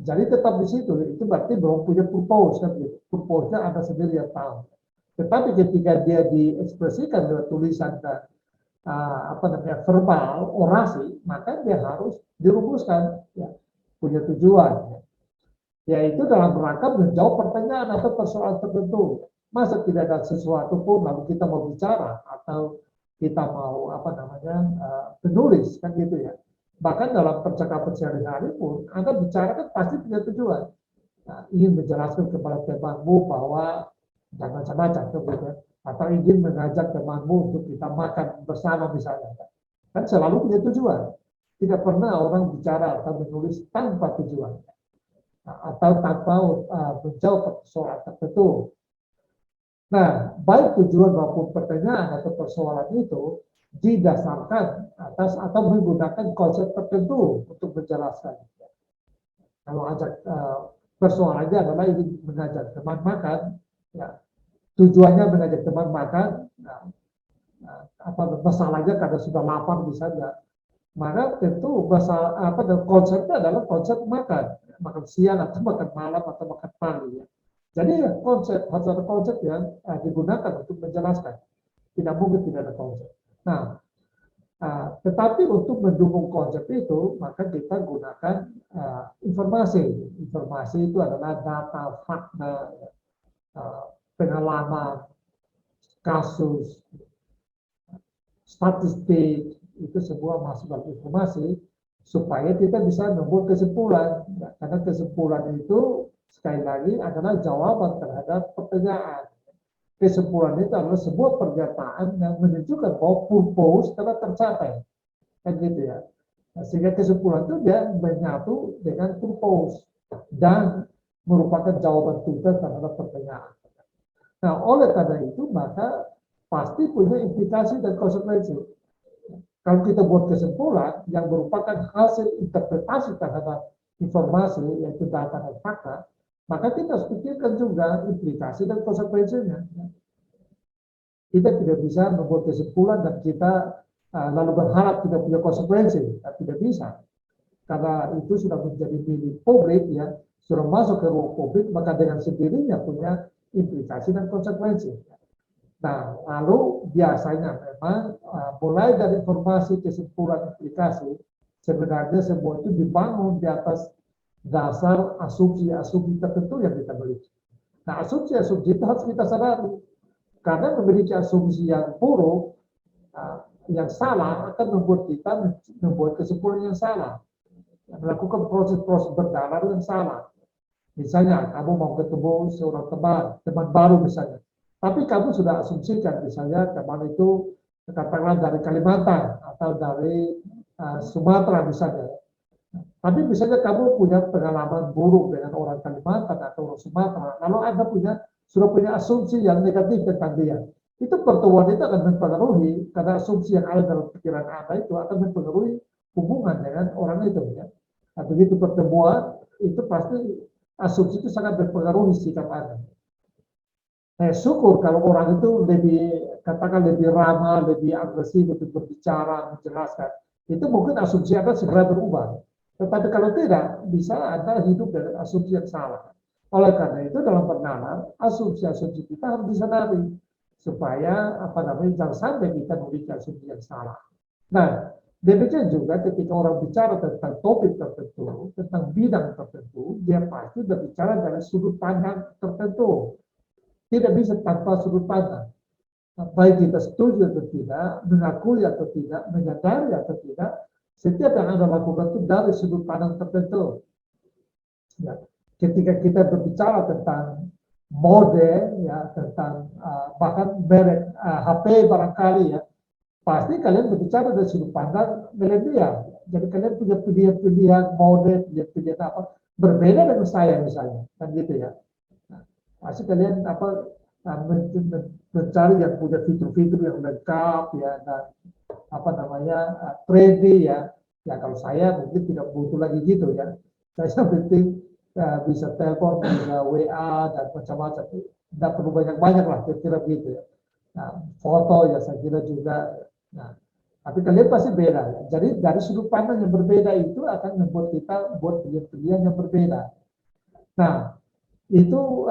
[SPEAKER 1] Jadi tetap di situ, itu berarti belum punya purpose, kan gitu. Purpose-nya Anda sendiri yang tahu. Tetapi ketika dia diekspresikan lewat tulisan dan verbal, orasi, maka dia harus dirumuskan, ya, punya tujuan, ya. Yaitu dalam rangka menjawab pertanyaan atau persoalan tertentu. Masa tidak ada sesuatu pun lalu kita mau bicara atau kita mau penulis, kan gitu ya. Bahkan dalam percakapan sehari-hari pun Anda bicara kan pasti punya tujuan. Nah, ingin menjelaskan kepada temanmu bahwa jangan macam-macam, gitu, atau ingin mengajak temanmu untuk kita makan bersama misalnya, kan selalu punya tujuan. Tidak pernah orang bicara atau menulis tanpa tujuan, atau tanpa menjawab soal tertentu. Nah, baik tujuan maupun pertanyaan atau persoalan itu didasarkan atas atau menggunakan konsep tertentu untuk menjelaskan. Kalau ajak persoalannya adalah ingin mengajak teman makan, ya, tujuannya mengajak teman makan, masalahnya karena sudah lapar misalnya, maka tentu konsepnya adalah konsep makan siang atau makan malam atau makan pagi, ya. Jadi konsep harus ada konsep yang digunakan untuk menjelaskan. Tidak mungkin tidak ada konsep. Nah, tetapi untuk mendukung konsep itu, maka kita gunakan informasi. Informasi itu adalah data, fakta, pengalaman, kasus, statistik, itu semua masuk dalam informasi supaya kita bisa membuat kesimpulan. Karena kesimpulan itu sekali lagi adalah jawaban terhadap pertanyaan. Kesimpulan itu adalah sebuah pernyataan yang menunjukkan bahwa purpose telah tercapai, kan gitu ya. Nah, sehingga kesimpulan itu dia menyatu dengan purpose dan merupakan jawaban tuntas terhadap pertanyaan. Nah, oleh karena itu maka pasti punya implikasi dan konsekuensi. Kalau kita buat kesimpulan yang merupakan hasil interpretasi terhadap informasi, yaitu data dan fakta, maka kita harus pikirkan juga implikasi dan konsekuensinya. Kita tidak bisa membuat kesimpulan dan kita lalu berharap tidak punya konsekuensi, tidak bisa. Karena itu sudah menjadi milik publik, ya, sudah masuk ke ruang publik, maka dengan sendirinya punya implikasi dan konsekuensi. Nah, lalu biasanya memang mulai dari informasi, kesimpulan, implikasi, sebenarnya semua itu dibangun di atas dasar asumsi-asumsi tertentu yang kita miliki. Nah, asumsi-asumsi itu harus kita sadari. Karena memiliki asumsi yang buruk, yang salah, akan membuat kita membuat kesimpulan yang salah. Melakukan proses-proses berdalar yang salah. Misalnya, kamu mau ketemu seorang teman baru misalnya. Tapi kamu sudah asumsikan, misalnya teman itu katakanlah dari Kalimantan atau dari Sumatera misalnya. Tapi misalnya kamu punya pengalaman buruk dengan orang Kalimantan atau orang Sumatera, lalu Anda sudah punya asumsi yang negatif tentang dia. Itu pertemuan itu akan mempengaruhi, karena asumsi yang ada dalam pikiran Anda itu akan mempengaruhi hubungan dengan orang itu. Ya. Nah, begitu pertemuan, itu pasti asumsi itu sangat berpengaruhi sikap Anda. Syukur kalau orang itu lebih ramah, lebih agresif untuk berbicara, menjelaskan. Itu mungkin asumsi Anda segera berubah. Tetapi kalau tidak, bisa Anda hidup dengan asumsi yang salah. Oleh karena itu dalam bernalar, asumsi-asumsi kita harus disadari supaya jangan sampai kita memiliki asumsi yang salah. Nah, demikian juga ketika orang bicara tentang topik tertentu, tentang bidang tertentu, dia pasti berbicara dari sudut pandang tertentu. Tidak bisa tanpa sudut pandang. Baik kita setuju atau tidak, mengakui atau tidak, menyadari atau tidak, setiap yang Anda lakukan itu dari sudut pandang tertentu. Ya. Ketika kita berbicara tentang mode, ya, tentang bahkan merek HP barangkali, ya, pasti kalian berbicara dari sudut pandang milenial. Jadi kalian punya pilihan-pilihan mode, pilihan apa berbeda dengan saya misalnya, kan gitu ya. Nah, pasti kalian mencari yang punya fitur-fitur yang lengkap, ya, dan trendy, ya. Ya kalau saya mungkin tidak butuh lagi gitu ya. Saya penting bisa telepon, bisa WA dan macam-macam. Tidak perlu banyak-banyak lah, kira-kira begitu ya. Nah, foto ya saya kira juga. Nah, tapi kalian pasti beda ya. Jadi dari sudut pandang yang berbeda itu akan membuat kita buat pilihan-pilihan yang berbeda. Nah, itu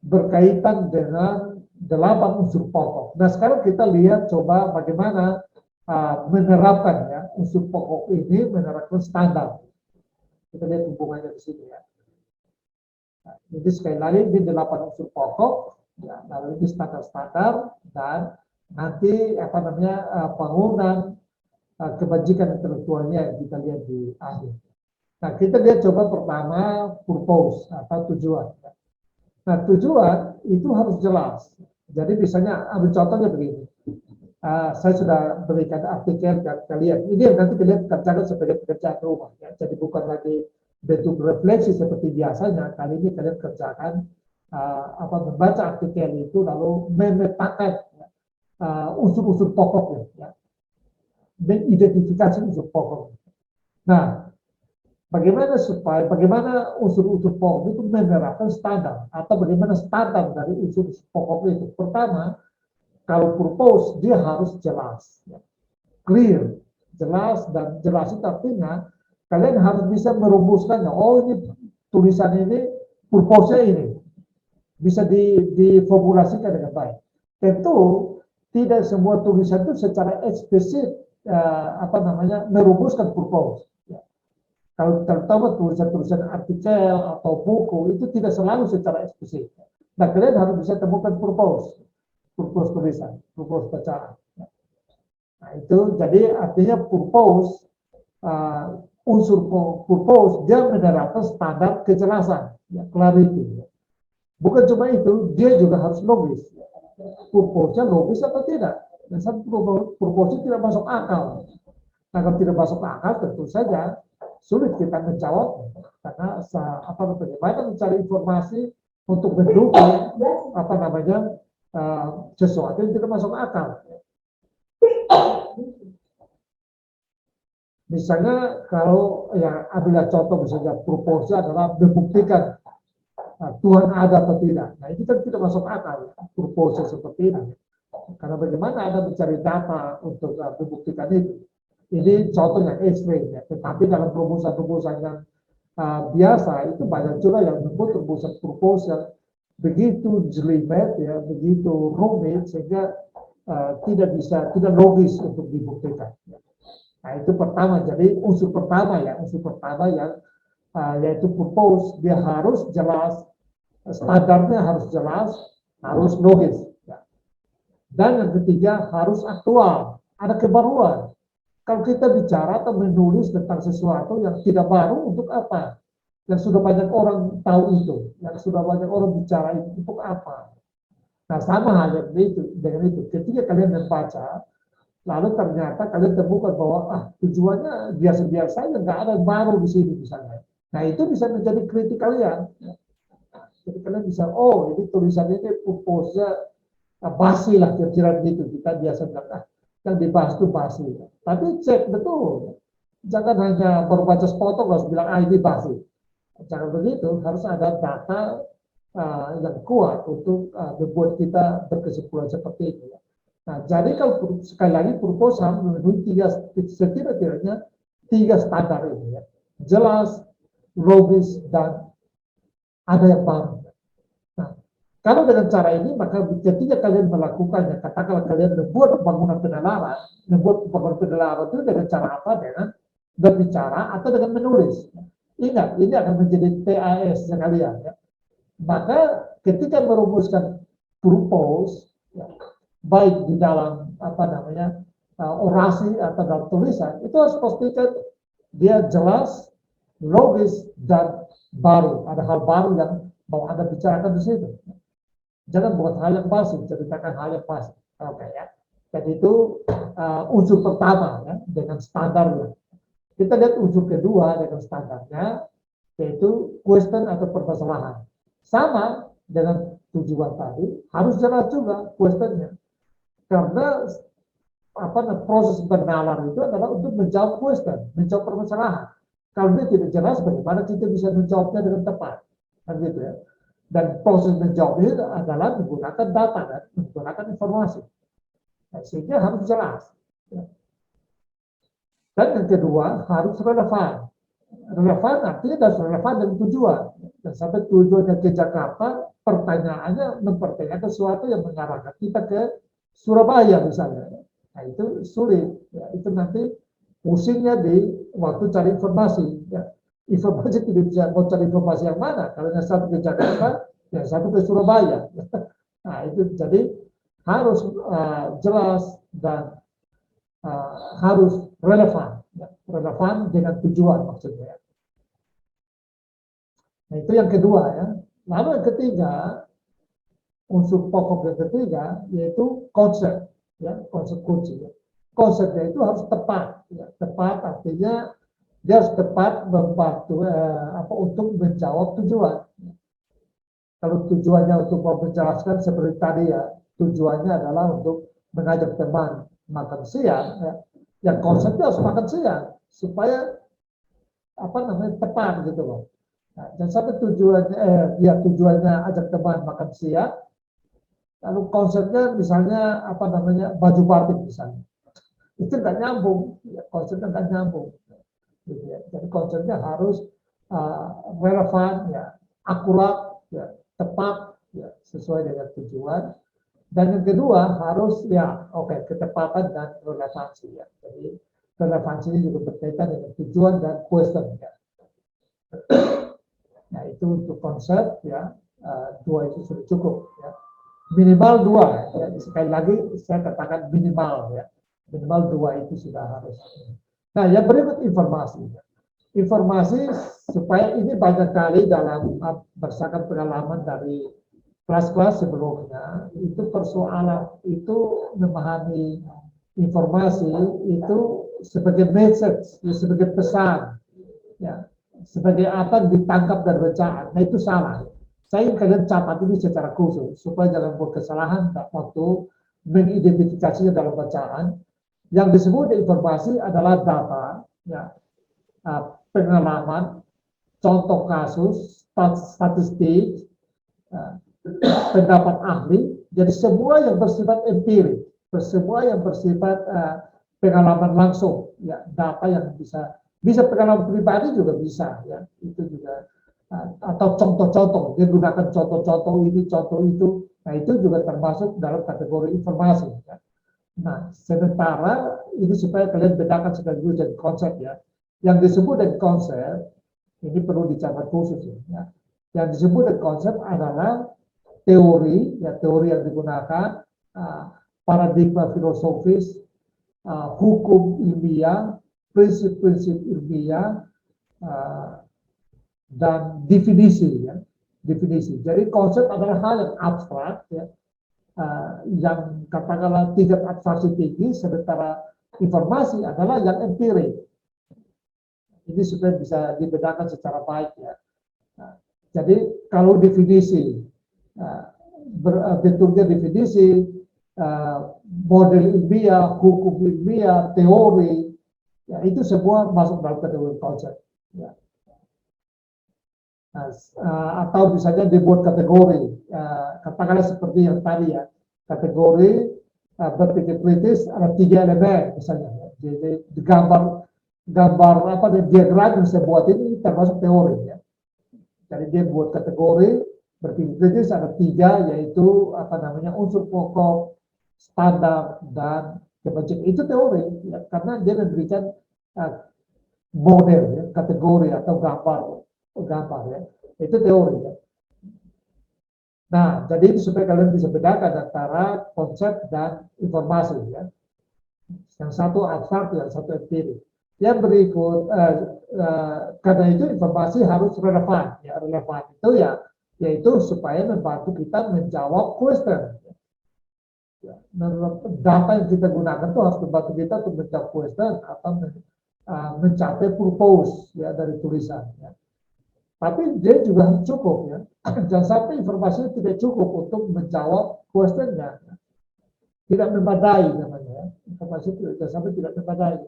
[SPEAKER 1] berkaitan dengan 8 unsur pokok. Nah, sekarang kita lihat coba bagaimana menerapkan ya unsur pokok ini, menerapkan standar. Kita lihat hubungannya di sini ya. Nah, jadi sekali lagi ini 8 unsur pokok, ya, lalu ini standar-standar dan nanti bangunan kebajikan intelektualnya yang kita lihat di akhir. Nah, kita lihat coba pertama purpose atau tujuan. Nah, tujuan itu harus jelas. Jadi misalnya ambil contohnya begini. Saya sudah berikan artikel ke kalian. Ini yang nanti kalian kerjakan sebagai pekerjaan rumah. Ya. Jadi bukan lagi bentuk refleksi seperti biasanya. Kali ini kalian kerjakan membaca artikel itu lalu memetakan unsur-unsur pokoknya. Ya. Mengidentifikasi unsur pokok. Nah, bagaimana unsur-unsur pokok itu menerapkan standar atau bagaimana standar dari unsur-unsur pokok itu? Pertama, kalau purpose dia harus jelas, ya. Clear, jelas, dan jelas itu artinya kalian harus bisa merumuskannya. Oh, ini tulisan ini purpose-nya ini bisa diformulasikan dengan baik. Tentu tidak semua tulisan itu secara eksplisit merumuskan purpose. Ya. Kalau terutama tulisan-tulisan artikel atau buku itu tidak selalu secara eksplisit. Nah, kalian harus bisa temukan purpose tulisan, purpose bacaan. Nah, itu jadi artinya purpose, unsur purpose dia menerapkan standar kejelasan, ya, clarity. Ya. Bukan cuma itu, dia juga harus logis. Purpose-nya logis atau tidak? Dan satu purpose tidak masuk akal. Nah, kalau tidak masuk akal, tentu saja sulit kita menjawab karena bagaimana mencari informasi untuk mendukung sesuatu yang tidak masuk akal. Misalnya kalau ya ambillah contoh misalnya purpose adalah membuktikan Tuhan ada atau tidak. Nah, itu kan tidak masuk akal purpose seperti ini. Karena bagaimana Anda mencari data untuk membuktikan itu. Ini contoh yang ekstrim ya. Tetapi dalam rumusan-rumusan yang biasa itu banyak juga yang membuat rumusan purpose yang begitu jelimet ya, begitu rumit sehingga tidak logis untuk dibuktikan. Nah, itu pertama. Jadi unsur pertama yang yaitu purpose, dia harus jelas, standarnya harus jelas, harus logis. Ya. Dan yang ketiga harus aktual, ada kebaruan. Kalau kita bicara atau menulis tentang sesuatu yang tidak baru, untuk apa? Yang sudah banyak orang tahu itu, yang sudah banyak orang bicara itu, untuk apa? Nah, sama halnya dengan itu. Ketika kalian membaca, lalu ternyata kalian temukan bahwa tujuannya biasa-biasa, nggak ada yang baru di sini misalnya. Nah, itu bisa menjadi kritik kalian. Jadi kalian bisa, oh ini tulisan ini purpose-nya basi lah, kira-kira begitu. Kita biasa bilang, yang dibahas itu basi. Tapi cek betul. Jangan hanya baru baca sepotong, harus bilang, ini basi. Jangan begitu, harus ada data yang kuat untuk membuat kita berkesimpulan seperti itu. Nah, jadi kalau sekali lagi purpose harus memenuhi setidaknya 3 standar ini ya. jelas, logis, dan ada yang baru. Nah, kalau dengan cara ini, maka ketika kalian melakukannya, katakanlah kalian membuat pembangunan penalaran itu dengan cara apa? Dengan berbicara atau dengan menulis. Ingat, ini akan menjadi TAS sekalian. Ya. Maka ketika merumuskan purpose, ya, baik di dalam orasi atau dalam tulisan, itu harus pastikan dia jelas, logis, dan baru. Ada hal baru yang mau Anda bicarakan di situ. Jangan buat hal yang basi, ceritakan hal yang basi. Oke ya. Jadi itu unsur pertama ya, dengan standarnya. Kita lihat unsur kedua dengan standarnya, yaitu question atau permasalahan. Sama dengan tujuan tadi, harus jelas juga questionnya. Karena proses bernalar itu adalah untuk menjawab question, menjawab permasalahan. Kalau dia tidak jelas, bagaimana kita bisa menjawabnya dengan tepat? Kan gitu ya. Dan proses menjawab itu adalah menggunakan data dan menggunakan informasi. Nah, sehingga harus jelas. Dan yang kedua, harus relevan. Relevan artinya harus relevan dengan tujuan. Dan sampai tujuannya ke Jakarta, pertanyaannya mempertanyakan sesuatu yang mengarahkan kita ke Surabaya misalnya. Nah itu sulit. Ya, itu nanti pusingnya di waktu cari informasi. Ya. Informasi tidak bisa mau cari informasi yang mana. Kalau yang satu ke Jakarta, yang satu ke Surabaya. Nah itu jadi harus jelas dan harus relevan. Ya. Relevan dengan tujuan maksudnya. Nah itu yang kedua ya. Lalu yang ketiga, unsur pokok yang ketiga yaitu konsep. Ya, konsep kunci. Ya. Konsepnya itu harus tepat. Ya. Tepat artinya dia harus tepat membantu untuk menjawab tujuan. Kalau tujuannya untuk menjelaskan seperti tadi ya, tujuannya adalah untuk mengajak teman makan siang, ya. Yang konsepnya harus makan siang supaya tepat gitu loh. Nah, dan sampai tujuannya ajak teman makan siang, lalu konsepnya misalnya baju batik misalnya, itu nggak nyambung, ya, konsepnya nggak nyambung. Jadi konsepnya harus relevan, ya, akurat, ya, tepat, ya, sesuai dengan tujuan. Dan yang kedua harus ketepatan dan relevansi. Ya. Jadi relevansi ini juga berkaitan dengan tujuan dan question. Ya. Nah itu untuk konsep, ya, dua itu sudah cukup. Ya. Minimal dua. Ya. Sekali lagi saya katakan minimal. Ya. Minimal dua itu sudah harus. Nah, yang berikut informasi. Informasi supaya ini banyak kali dalam berdasarkan pengalaman dari kelas-kelas sebelumnya, itu persoalan itu memahami informasi itu sebagai message, sebagai pesan, ya, sebagai apa ditangkap dari bacaan. Nah itu salah. Saya ingin kalian catat ini secara khusus supaya jangan buat kesalahan waktu mengidentifikasinya dalam bacaan. Yang disebut informasi adalah data, ya, pengalaman, contoh kasus, statistik, pendapat ahli. Jadi semua yang bersifat empirik, semua yang bersifat pengalaman langsung, ya, data yang bisa pengalaman pribadi juga bisa, ya, itu juga atau contoh-contoh, dia gunakan contoh-contoh ini, contoh itu, nah itu juga termasuk dalam kategori informasi. Ya. Nah, sementara ini supaya kalian bedakan sekaligus dari konsep ya. Yang disebut dengan konsep, ini perlu dicatat khusus ya. Yang disebut dengan konsep adalah teori, ya teori yang digunakan, paradigma filosofis, hukum ilmiah, prinsip-prinsip ilmiah, dan definisi ya. Definisi. Jadi konsep adalah hal yang abstrak ya. Yang katakanlah tingkat abstraksi tinggi, sementara informasi adalah yang empirik. Ini supaya bisa dibedakan secara baik ya. Jadi kalau definisi, bentuknya definisi, model ilmiah, hukum ilmiah, teori, ya itu semua masuk dalam kategori konsep. Ya. Atau misalnya dibuat kategori, katakanlah seperti yang tadi ya, kategori berpikir kritis ada 3 elemen misalnya, jadi digambar gambar apa diagram yang saya buat ini termasuk teori ya. Jadi dia buat kategori berpikir kritis ada 3 yaitu apa namanya unsur pokok, standar dan kebijakan itu teori ya, karena dia memberikan model ya, kategori atau gambar ya itu teori ya. Nah jadi itu supaya kalian bisa bedakan antara konsep dan informasi ya. Yang satu abstrak, yang satu empirik. Yang berikut, karena itu informasi harus relevan. Ya, relevan itu ya, yaitu supaya membantu kita menjawab question. Ya, data yang kita gunakan itu harus membantu kita untuk menjawab question atau mencapai purpose ya dari tulisan. Ya. Tapi dia juga harus cukup ya. Jangan sampai informasi tidak cukup untuk menjawab questionnya. Ya. Tidak memadai namanya ya. Informasi itu jangan sampai tidak memadai.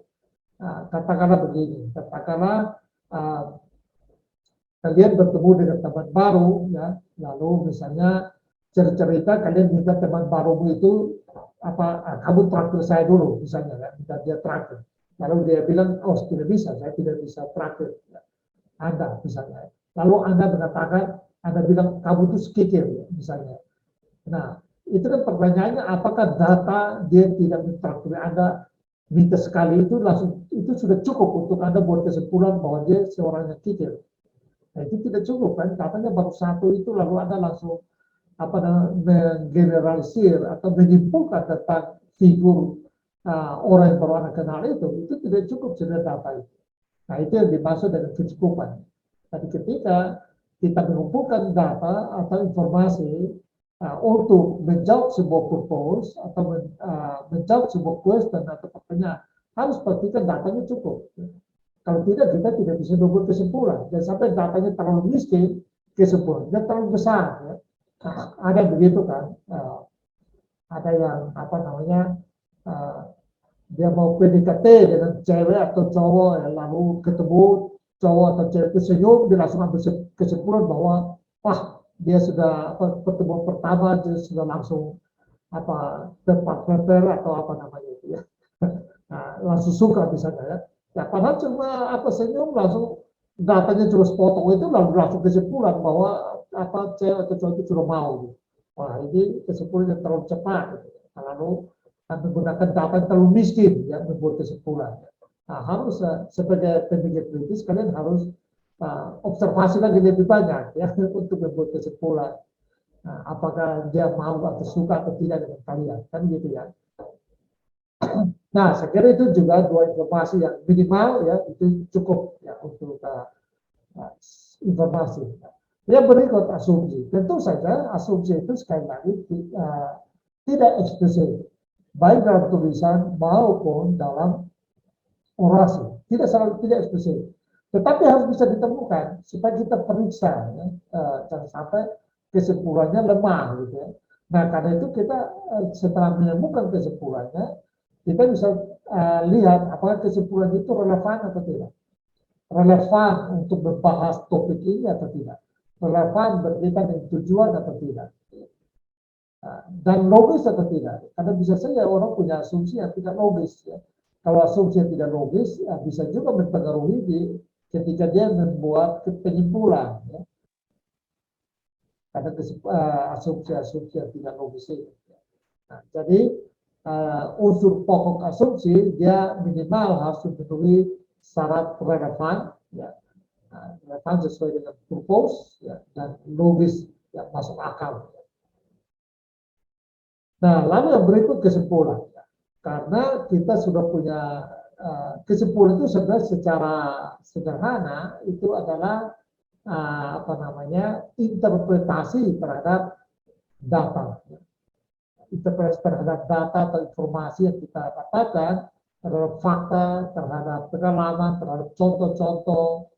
[SPEAKER 1] Nah, katakanlah begini, katakanlah kalian bertemu dengan teman baru, ya, lalu misalnya cerita kalian minta teman barumu itu kamu traktir saya dulu, misalnya, ya, minta dia traktir, lalu dia bilang, oh tidak bisa, saya tidak bisa traktir, ya. Anda misalnya, lalu Anda mengatakan, Anda bilang kamu itu sekikir, ya, misalnya. Nah, itu kan pertanyaannya, apakah data dia tidak mentraktir Anda? Minta sekali itu langsung itu sudah cukup untuk Anda buat kesimpulan bahwa dia seorang yang kikir. Nah, itu tidak cukup kan? Katanya baru satu itu lalu Anda langsung menggeneralisir atau menyimpulkan tentang figur orang yang baru Anda kenal itu tidak cukup sebenarnya data itu. Nah, itu yang dimaksud dengan kecukupan. Tapi ketika kita mengumpulkan data atau informasi untuk menjawab sebuah purpose atau menjawab sebuah question atau pertanyaan, harus pastikan datanya cukup. Kalau tidak, kita tidak bisa membuat kesimpulan. Dan sampai datanya terlalu miskin, kesimpulannya terlalu besar. Ya. Ada begitu kan? Ada yang dia mau PDKT dengan cewek atau cowok, ya, lalu ketemu cowok atau cewek itu senyum, dia langsung ambil kesimpulan bahwa wah, dia sudah pertemuan pertama dia sudah langsung terpapar atau apa namanya itu ya. Nah, langsung suka misalnya ya. Ya padahal cuma senyum langsung datanya terus potong itu lalu langsung kesimpulan bahwa cewek atau cowok itu sudah mau. Wah, ini kesimpulan yang terlalu cepat. Lalu menggunakan data yang terlalu miskin ya membuat kesimpulan. Nah, harus sebagai pemikir kritis kalian harus observasi lagi lebih banyak ya untuk membuat kesimpulan. Nah, apakah dia mau atau suka atau tidak dengan kalian, kan gitu ya. Nah, saya kira itu juga 2 informasi yang minimal ya itu cukup ya untuk informasi. Yang berikut asumsi. Tentu saja asumsi itu sekali lagi tidak eksplisit, baik dalam tulisan maupun dalam orasi. Tidak eksplisit. Tetapi harus bisa ditemukan supaya kita periksa, ya, jangan sampai kesimpulannya lemah, gitu ya. Nah, karena itu kita setelah menemukan kesimpulannya, kita bisa lihat apakah kesimpulan itu relevan atau tidak, relevan untuk membahas topik ini atau tidak, relevan berkaitan dengan tujuan atau tidak, dan logis atau tidak. Karena bisa saja orang punya asumsi yang tidak logis, ya. Kalau asumsi yang tidak logis, bisa juga mempengaruhi ketika dia membuat penyimpulan, ya. Karena asumsi-asumsi yang tidak logis itu. Nah, jadi unsur pokok asumsi dia minimal harus memenuhi syarat relevan, ya. Relevan sesuai dengan purpose, ya, dan logis yang masuk akal. Nah, lalu yang berikut kesimpulan, ya. Karena kita sudah punya kesimpulan itu sebenarnya secara sederhana itu adalah interpretasi terhadap data. Interpretasi terhadap data atau informasi yang kita dapatkan terhadap fakta, terhadap pengalaman, terhadap contoh-contoh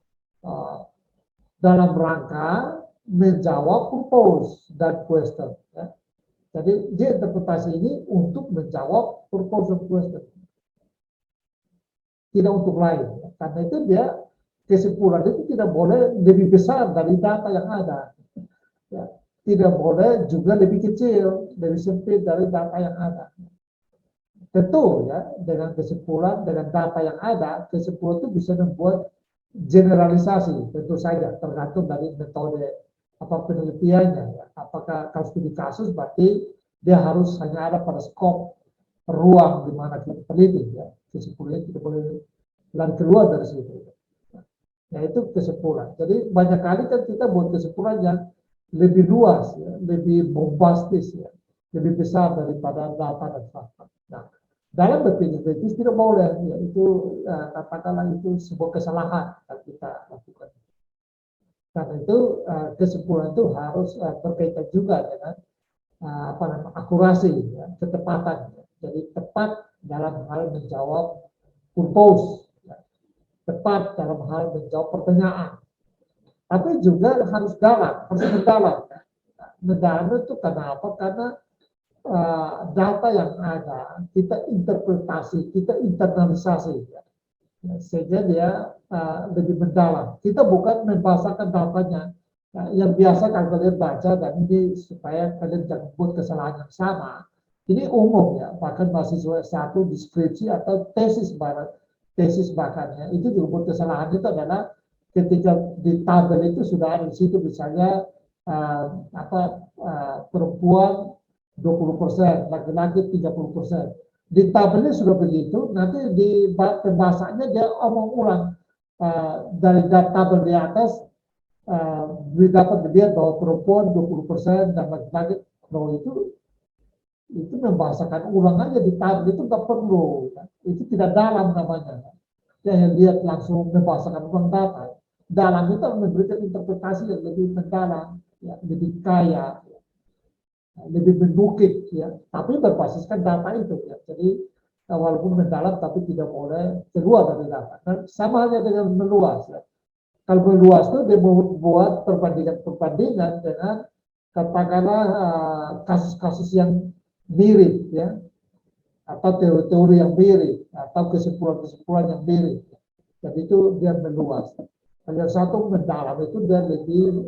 [SPEAKER 1] dalam rangka menjawab purpose dan question. Ya. Jadi dia interpretasi ini untuk menjawab purpose dan question, tidak untuk lain. Ya. Karena itu dia kesimpulan itu tidak boleh lebih besar dari data yang ada. Ya. Tidak boleh juga lebih kecil, lebih sempit dari data yang ada. tentu ya dengan kesimpulan, dengan data yang ada, kesimpulan itu bisa membuat generalisasi, tentu saja tergantung dari metode apa penelitiannya. Ya. Apakah kalau studi kasus berarti dia harus hanya ada pada skop ruang di mana kita teliti, ya. Kesimpulannya tidak boleh lari keluar dari situ. Nah itu kesimpulan. Jadi banyak kali kan kita buat kesimpulan yang lebih luas, ya, lebih bombastis, ya, lebih besar daripada data dan fakta. Nah, dalam berpikir kritis tidak boleh, ya, itu katakanlah itu sebuah kesalahan yang kita lakukan. Karena itu kesimpulan itu harus berkaitan juga dengan apa namanya akurasi, ya, ketepatan. Ya. Jadi tepat dalam hal menjawab purpose, ya. Tepat dalam hal menjawab pertanyaan. Tapi juga harus dalam, harus mendalam. Ya. Mendalam itu kenapa? Karena data yang ada kita interpretasi, kita internalisasi, ya. Sehingga dia lebih mendalam. Kita bukan membahasakan datanya. Nah, yang biasa kalau kalian baca dan ini supaya kalian jangan buat kesalahan yang sama. Ini umum ya, bahkan mahasiswa satu deskripsi atau tesis bahkan ya, itu juga buat kesalahan itu adalah ketika di tabel itu sudah ada di situ misalnya perempuan 20%, laki-laki 30%. Di tabelnya sudah begitu, nanti di pembahasannya dia omong ulang dari tabel di atas dapat dilihat bahwa perempuan 20% dan laki-laki bahwa itu membahasakan ulang aja di tabel itu nggak perlu, ya. Itu tidak dalam namanya. Yang lihat langsung membahasakan ulang data. Dalam itu memberikan interpretasi yang lebih mendalam, ya, lebih kaya, ya, lebih mendukik, ya. Tapi berbasiskan data itu, ya. Jadi walaupun mendalam tapi tidak boleh keluar dari data. Dan sama halnya dengan meluas, ya. Kalau meluas itu dia membuat perbandingan dengan katakanlah kasus-kasus yang mirip, ya, atau teori-teori yang mirip, atau kesimpulan-kesimpulan yang mirip. Jadi itu dia meluas. Yang satu mendalam itu dia lebih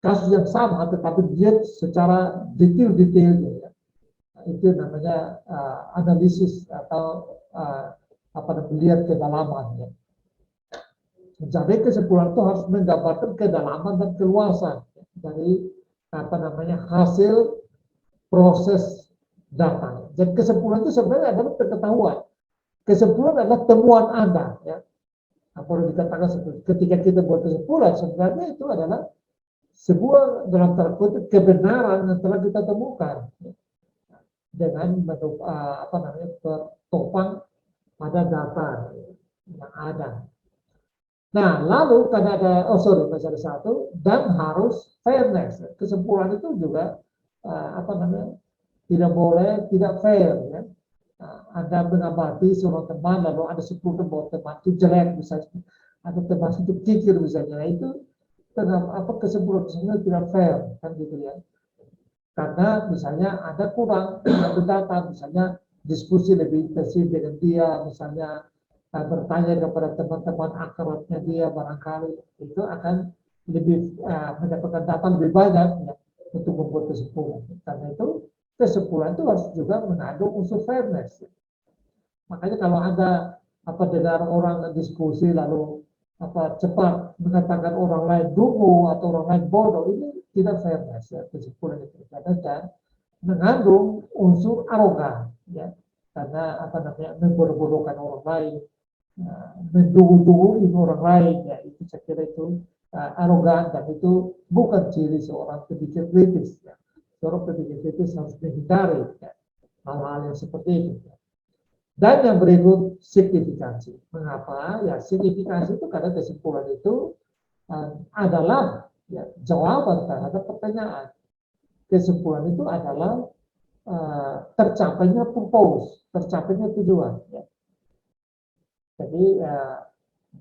[SPEAKER 1] kasus yang sama, tetapi dia secara detail-detailnya, ya. Itu namanya analisis atau apa namanya melihat kedalamannya. Jadi kesimpulan itu harus menggambarkan kedalaman dan keluasan dari apa namanya hasil proses data. Dan kesimpulan itu sebenarnya adalah pengetahuan. Kesimpulan adalah temuan Anda. Ya. Apa yang dikatakan ketika kita buat kesimpulan sebenarnya itu adalah sebuah dalam tanda kutip kebenaran yang telah kita temukan dengan apa namanya bertopang pada data yang ada. Nah, lalu karena ada, masih ada satu, dan harus fairness. Kesimpulan itu juga apa namanya tidak boleh tidak fair, ya. Anda mengamati seorang teman lalu ada 10 teman itu jelek misalnya, atau teman itu kikir misalnya, itu apa kesimpulan tidak fair kan gitu ya. Karena misalnya ada kurang data, misalnya diskusi lebih intensif dengan dia, misalnya bertanya kepada teman-teman akrabnya dia barangkali itu akan lebih mendapatkan data lebih banyak, ya, untuk membuat kesimpulan. Karena itu kesimpulan itu harus juga mengandung unsur fairness. Ya. Makanya kalau ada dengar orang diskusi lalu cepat mengatakan orang lain dungu atau orang lain bodoh, ini tidak fairness, ya, kesimpulan itu. Dan mengandung unsur arogan, ya, karena membodoh-bodohkan orang lain, mendungu-dungu orang lain, ya, itu saya kira itu arogan, dan itu bukan ciri seorang berpikir kritis, ya. Seorang berpikir kritis harus menghindari, ya, hal-hal yang seperti itu. Ya. Dan yang berikut signifikansi. Mengapa? Ya signifikansi itu karena kesimpulan itu adalah, ya, jawaban terhadap pertanyaan. Kesimpulan itu adalah tercapainya purpose, tercapainya tujuan. Ya. Jadi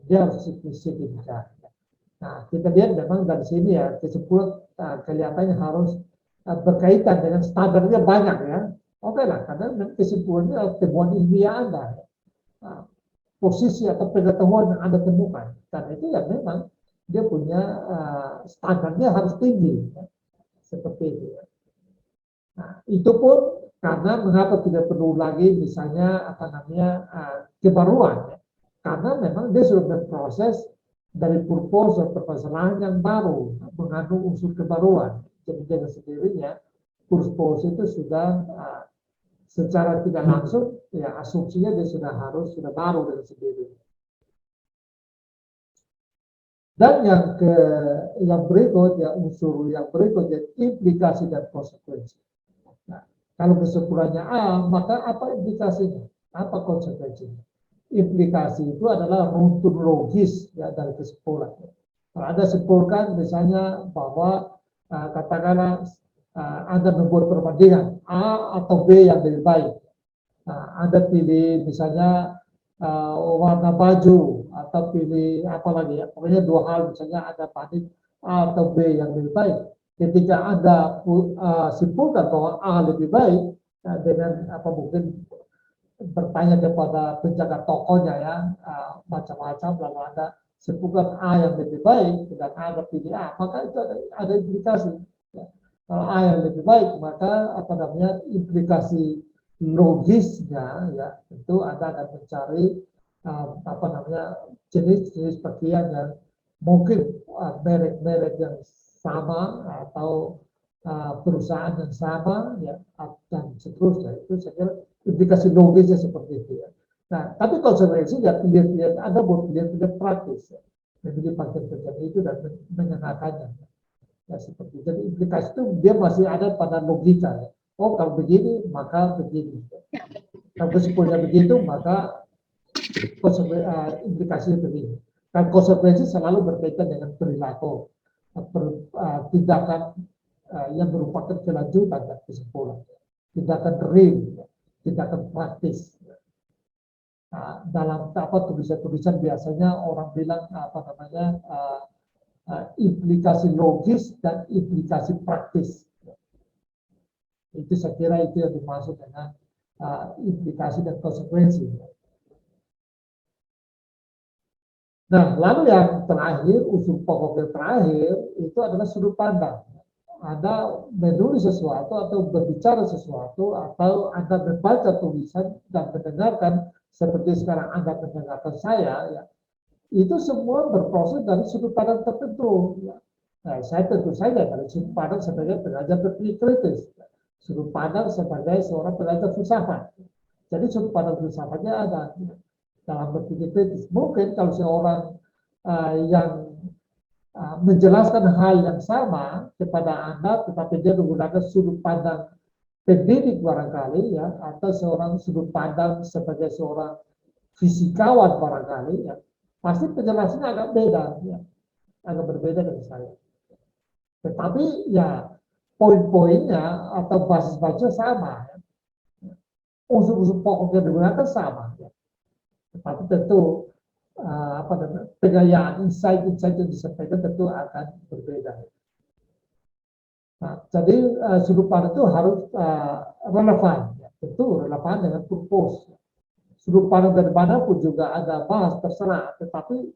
[SPEAKER 1] dia harus signifikan. Nah, kita lihat memang dari sini ya kesimpulan kelihatannya harus berkaitan dengan standarnya banyak, ya. Oke lah, karena kesimpulannya temuan ilmiah Anda, posisi atau pengetahuan yang Anda temukan. Karena itu ya memang dia punya standarnya harus tinggi, ya. Seperti itu. Ya. Nah, itu pun Karena mengapa tidak perlu lagi misalnya apa namanya kebaruan? Ya? Karena memang dia sudah berproses dari purpose atau permasalahan yang baru mengandung unsur kebaruan. Jadi dengan sendirinya purpose itu sudah secara tidak langsung ya asumsinya dia sudah baru dengan sendirinya. Dan yang berikut ya unsur yang berikut ya implikasi dan konsekuensi. Nah, kalau kesimpulannya A, maka apa implikasinya? Apa konsekuensinya? Implikasi itu adalah runtun logis ya dari kesimpulan. Kalau Anda simpulkan misalnya bahwa katakanlah Anda membuat perbandingan A atau B yang lebih baik. Anda pilih misalnya warna baju atau pilih apa lagi ya, pokoknya dua hal misalnya ada banding A atau B yang lebih baik. Ketika Anda simpulkan bahwa A lebih baik dengan apa mungkin bertanya kepada penjaga tokonya ya macam-macam lalu Anda simpulkan A yang lebih baik dan Anda pilih A, maka itu ada implikasi. Ya. Kalau A yang lebih baik maka apa namanya implikasi logisnya ya tentu Anda akan mencari apa namanya jenis-jenis pakaian yang mungkin merek-merek yang sama atau perusahaan yang sama ya dan seterusnya itu saya kira implikasi logisnya seperti itu ya. Nah tapi konsekuensi ya pilihan-pilihan Anda buat pilihan-pilihan praktis ya. Memilih pakaian itu dan mengenakannya ya seperti jadi implikasi itu dia masih ada pada logika ya. Oh kalau begini maka begini. Kalau kesimpulannya begitu maka implikasinya begini. Dan konsekuensi selalu berkaitan dengan perilaku, tindakan yang merupakan kelanjutan dan kesimpulan. Tindakan real, tindakan praktis. Dalam tulisan-tulisan biasanya orang bilang apa namanya implikasi logis dan implikasi praktis. Itu saya kira itu yang dimaksud dengan implikasi dan konsekuensi. Nah, lalu yang terakhir, unsur pokok yang terakhir itu adalah sudut pandang. Anda menulis sesuatu atau berbicara sesuatu atau Anda membaca tulisan dan mendengarkan seperti sekarang Anda mendengarkan saya, ya, itu semua berproses dari sudut pandang tertentu. Ya. Nah, saya tentu saja dari sudut pandang sebagai pengajar berpikir kritis, sudut pandang sebagai seorang pengajar filsafat. Jadi sudut pandang filsafatnya ada dalam berpikir kritis. Mungkin kalau seorang yang menjelaskan hal yang sama kepada Anda, tetapi dia menggunakan sudut pandang pendidik barangkali, ya, atau seorang sudut pandang sebagai seorang fisikawan barangkali, ya, pasti penjelasannya agak beda, ya, agak berbeda dari saya. Tetapi ya poin-poinnya atau basis-basisnya sama, ya. Unsur-unsur pokok yang digunakan sama, ya. Tetapi tentu apa namanya pengayaan insight-insight yang disampaikan tentu akan berbeda. Nah, jadi sudut pandang itu harus relevan, ya. Tentu relevan dengan purpose. Sudut pandang dari mana pun juga ada bahas terserah, tetapi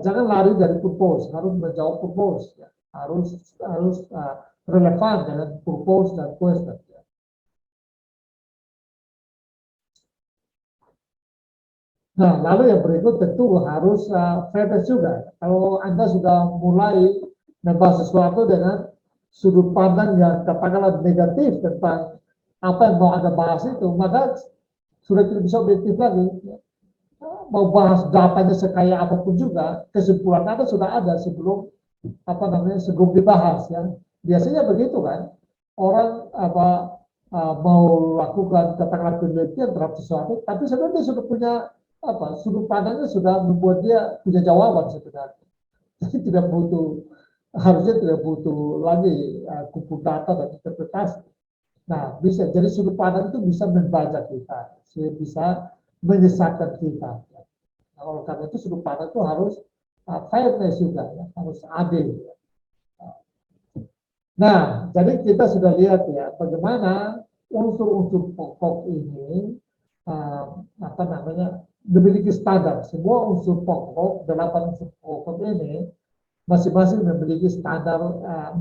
[SPEAKER 1] jangan lari dari purpose, harus menjawab purpose, ya. harus relevan dengan purpose dan question. Nah, lalu yang berikut tentu harus fairness juga. Kalau Anda sudah mulai membahas sesuatu dengan sudut pandang yang katakanlah negatif tentang apa yang mau Anda bahas itu, maka sudah tidak bisa objektif lagi. Mau bahas datanya sekaya apapun juga, kesimpulan Anda sudah ada sebelum sebelum dibahas, ya. Biasanya begitu kan, orang mau lakukan katakanlah penelitian terhadap sesuatu, tapi sebenarnya dia sudah punya sudut pandangnya sudah membuat dia punya jawaban sebenarnya. Jadi harusnya tidak butuh lagi kumpul data dan interpretasi. Nah, bisa jadi sudut pandang itu bisa membaca kita, bisa menyesatkan kita. Nah, oleh karena itu sudut pandang itu harus fairness juga, ya, harus adil. Nah, jadi kita sudah lihat ya bagaimana unsur-unsur pokok ini memiliki standar. Semua unsur pokok, 8 unsur pokok ini masing-masing memiliki standar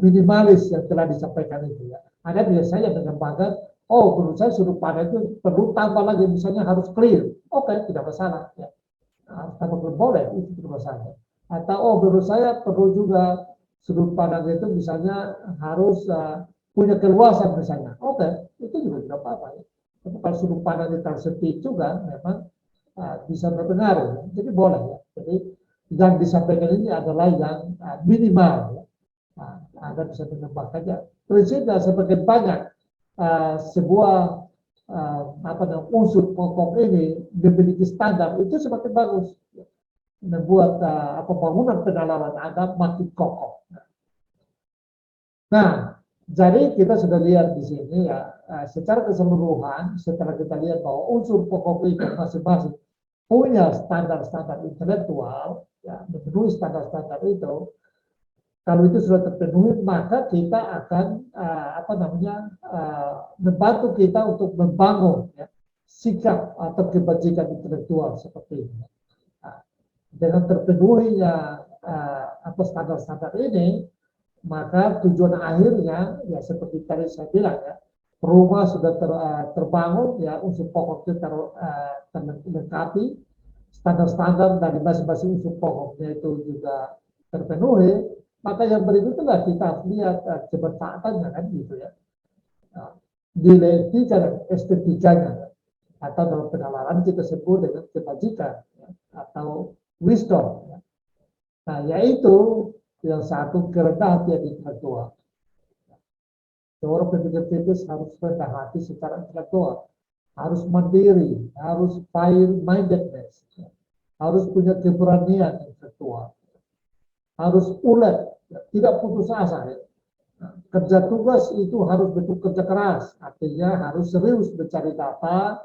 [SPEAKER 1] minimalis yang telah disampaikan itu, ya. Ada biasanya mengembangkan oh menurut saya sudut pandang itu perlu tambah lagi, misalnya harus clear, oke, tidak masalah. Ya. Tambah boleh, itu tidak masalah. Atau oh menurut saya perlu juga sudut pandang itu misalnya harus punya keluasan misalnya, oke, itu juga tidak apa-apa. Ya. Tapi kalau sudut pandang itu sempit juga memang bisa berpengaruh, jadi boleh ya. Jadi yang disampaikan ini adalah yang minimal ya. Anda bisa mengembangkannya. Prinsipnya semakin banyak sebuah unsur pokok ini memiliki standar, itu semakin bagus, membuat bangunan penalaran Anda makin kokoh. Nah, jadi kita sudah lihat di sini ya, secara keseluruhan setelah kita lihat bahwa unsur pokok itu masing-masing punya standar-standar intelektual, ya, memenuhi standar-standar itu. Kalau itu sudah terpenuhi, maka kita akan membantu kita untuk membangun ya, sikap atau kebajikan intelektual seperti ini. Dengan terpenuhinya standar-standar ini, maka tujuan akhirnya ya seperti tadi saya bilang ya, rumah sudah terbangun ya, unsur pokok itu terlengkapi, standar-standar dari masing-masing unsur pokoknya itu juga terpenuhi, maka yang berikutnya kita lihat kebermanfaatannya kan gitu ya, nilai etika dan estetikanya, atau dalam penalaran kita sebut dengan kebajikan ya, atau wisdom. Ya. Nah, yaitu yang satu kerendahan hati intelektual. Seorang pemikir kritis harus rendah hati secara intelektual, harus mandiri, harus fair-mindedness, harus punya keberanian intelektual, harus ulet, tidak putus asa. Ya. Kerja tugas itu harus betul kerja keras, artinya harus serius mencari data,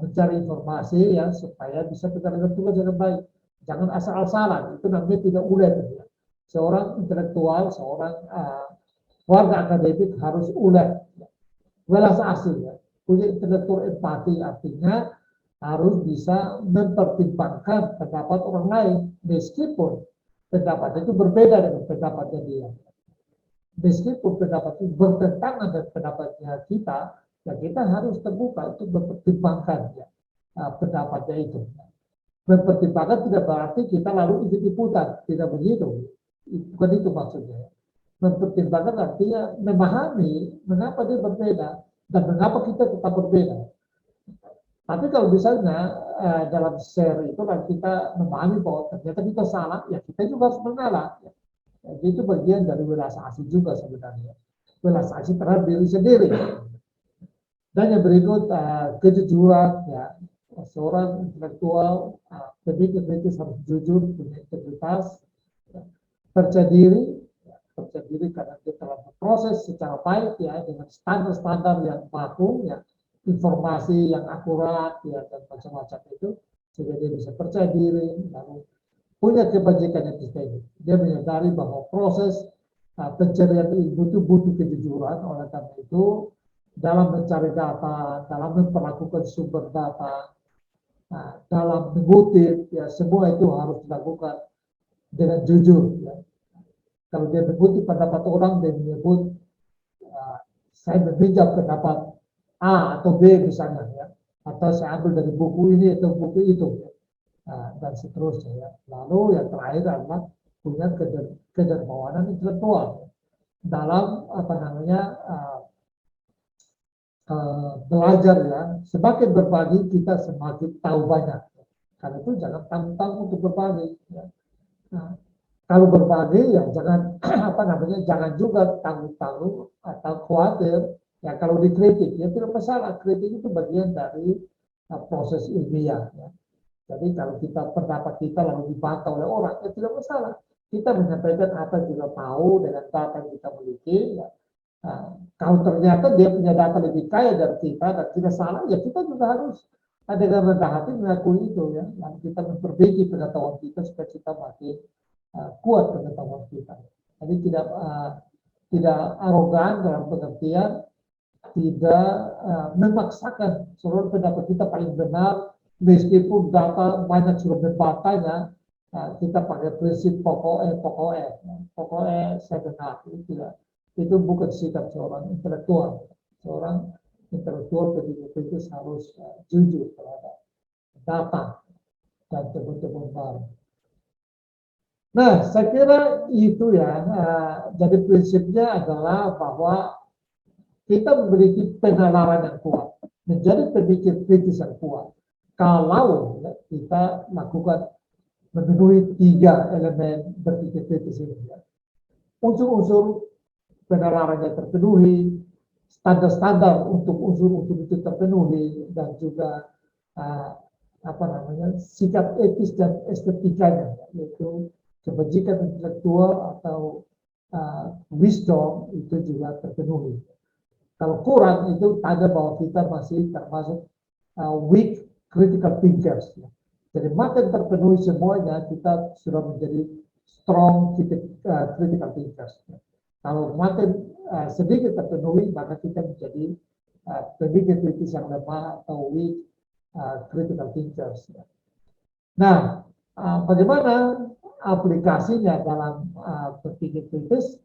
[SPEAKER 1] mencari informasi ya, supaya bisa menjalankan tugas dengan baik. Jangan asal-asalan, itu namanya tidak ulet. Ya. Seorang intelektual, seorang warga akademik harus ulet, welas asih, ya. Punya intelektual empati, artinya harus bisa mempertimbangkan pendapat orang lain, meskipun pendapat itu berbeda dengan pendapatnya dia. Meskipun pendapat itu bertentangan dengan pendapatnya kita, ya kita harus terbuka untuk mempertimbangkan ya, pendapatnya itu. Mempertimbangkan tidak berarti kita lalu ikut-ikutan, tidak begitu. Bukan itu maksudnya. Mempertimbangkan artinya memahami mengapa dia berbeda dan mengapa kita tetap berbeda. Tapi kalau misalnya dalam share itu kita memahami bahwa ternyata kita salah, ya kita juga harus mengalah. Ya. Jadi itu bagian dari welas asih juga sebenarnya. Welas asih terhadap diri sendiri. Dan yang berikut kejujuran, ya. Seorang intelektual, pemikir kritis harus jujur, punya integritas, ya. Percaya diri karena dia telah berproses secara baik ya, dengan standar-standar yang baku ya, informasi yang akurat ya, dan macam-macam itu, sehingga dia bisa percaya diri, lalu punya kebajikan yang sistemik. Dia menyadari bahwa proses pencarian ilmu itu butuh kejujuran, oleh karena itu dalam mencari data, dalam memperlakukan sumber data, dalam mengutip, ya semua itu harus dilakukan dengan jujur. Ya. Kalau dia mengutip pendapat orang, dia menyebut saya meminjam pendapat A atau B misalnya, ya, atau saya ambil dari buku ini atau buku itu, ya. Dan seterusnya. Ya. Lalu yang terakhir adalah punya kedermawanan intelektual dalam belajar ya. Semakin berbagi kita semakin tahu banyak. Karena itu jangan tanggung-tanggung untuk berbagi. Ya. Nah, kalau berbagi ya jangan jangan juga tanggung-tanggung atau khawatir ya kalau dikritik ya tidak masalah, kritik itu bagian dari proses ilmiah ya. Jadi kalau pendapat kita lalu dibantah oleh orang ya tidak masalah, kita menyampaikan apa yang kita tahu dengan data yang kita miliki ya. Kalau ternyata dia punya data lebih kaya dari kita dan tidak salah ya kita juga harus dengan rendah hati mengakui itu ya, dan kita memperbaiki pengetahuan kita supaya kita makin kuat pengetahuan kita. Jadi tidak arogan dalam pengertian tidak memaksakan seluruh pendapat kita paling benar, meskipun data banyak sudah membantahnya. Kita pakai prinsip pokoknya saya benar, itu tidak. Itu bukan sikap seorang intelektual. Seorang intelektual pendidik kritis harus jujur terhadap data dan temuan baru. Nah, saya kira itu ya. Jadi prinsipnya adalah bahwa kita memiliki penalaran yang kuat, menjadi pemikir kritis yang kuat. Kalau ya, kita lakukan memenuhi 3 elemen berpikir kritis ini. Ya. Unsur-unsur penalarannya terpenuhi, standar-standar untuk unsur-unsur itu terpenuhi, dan juga sikap etis dan estetikanya, yaitu kebajikan intelektual atau wisdom itu juga terpenuhi. Kalau kurang itu tanda bahwa kita masih termasuk weak critical thinkers. Jadi makin terpenuhi semuanya, kita sudah menjadi strong critical thinkers. Kalau makin sedikit terpenuhi, maka kita menjadi pemikir kritis yang lemah atau weak critical thinkers. Nah, bagaimana aplikasinya dalam berpikir kritis?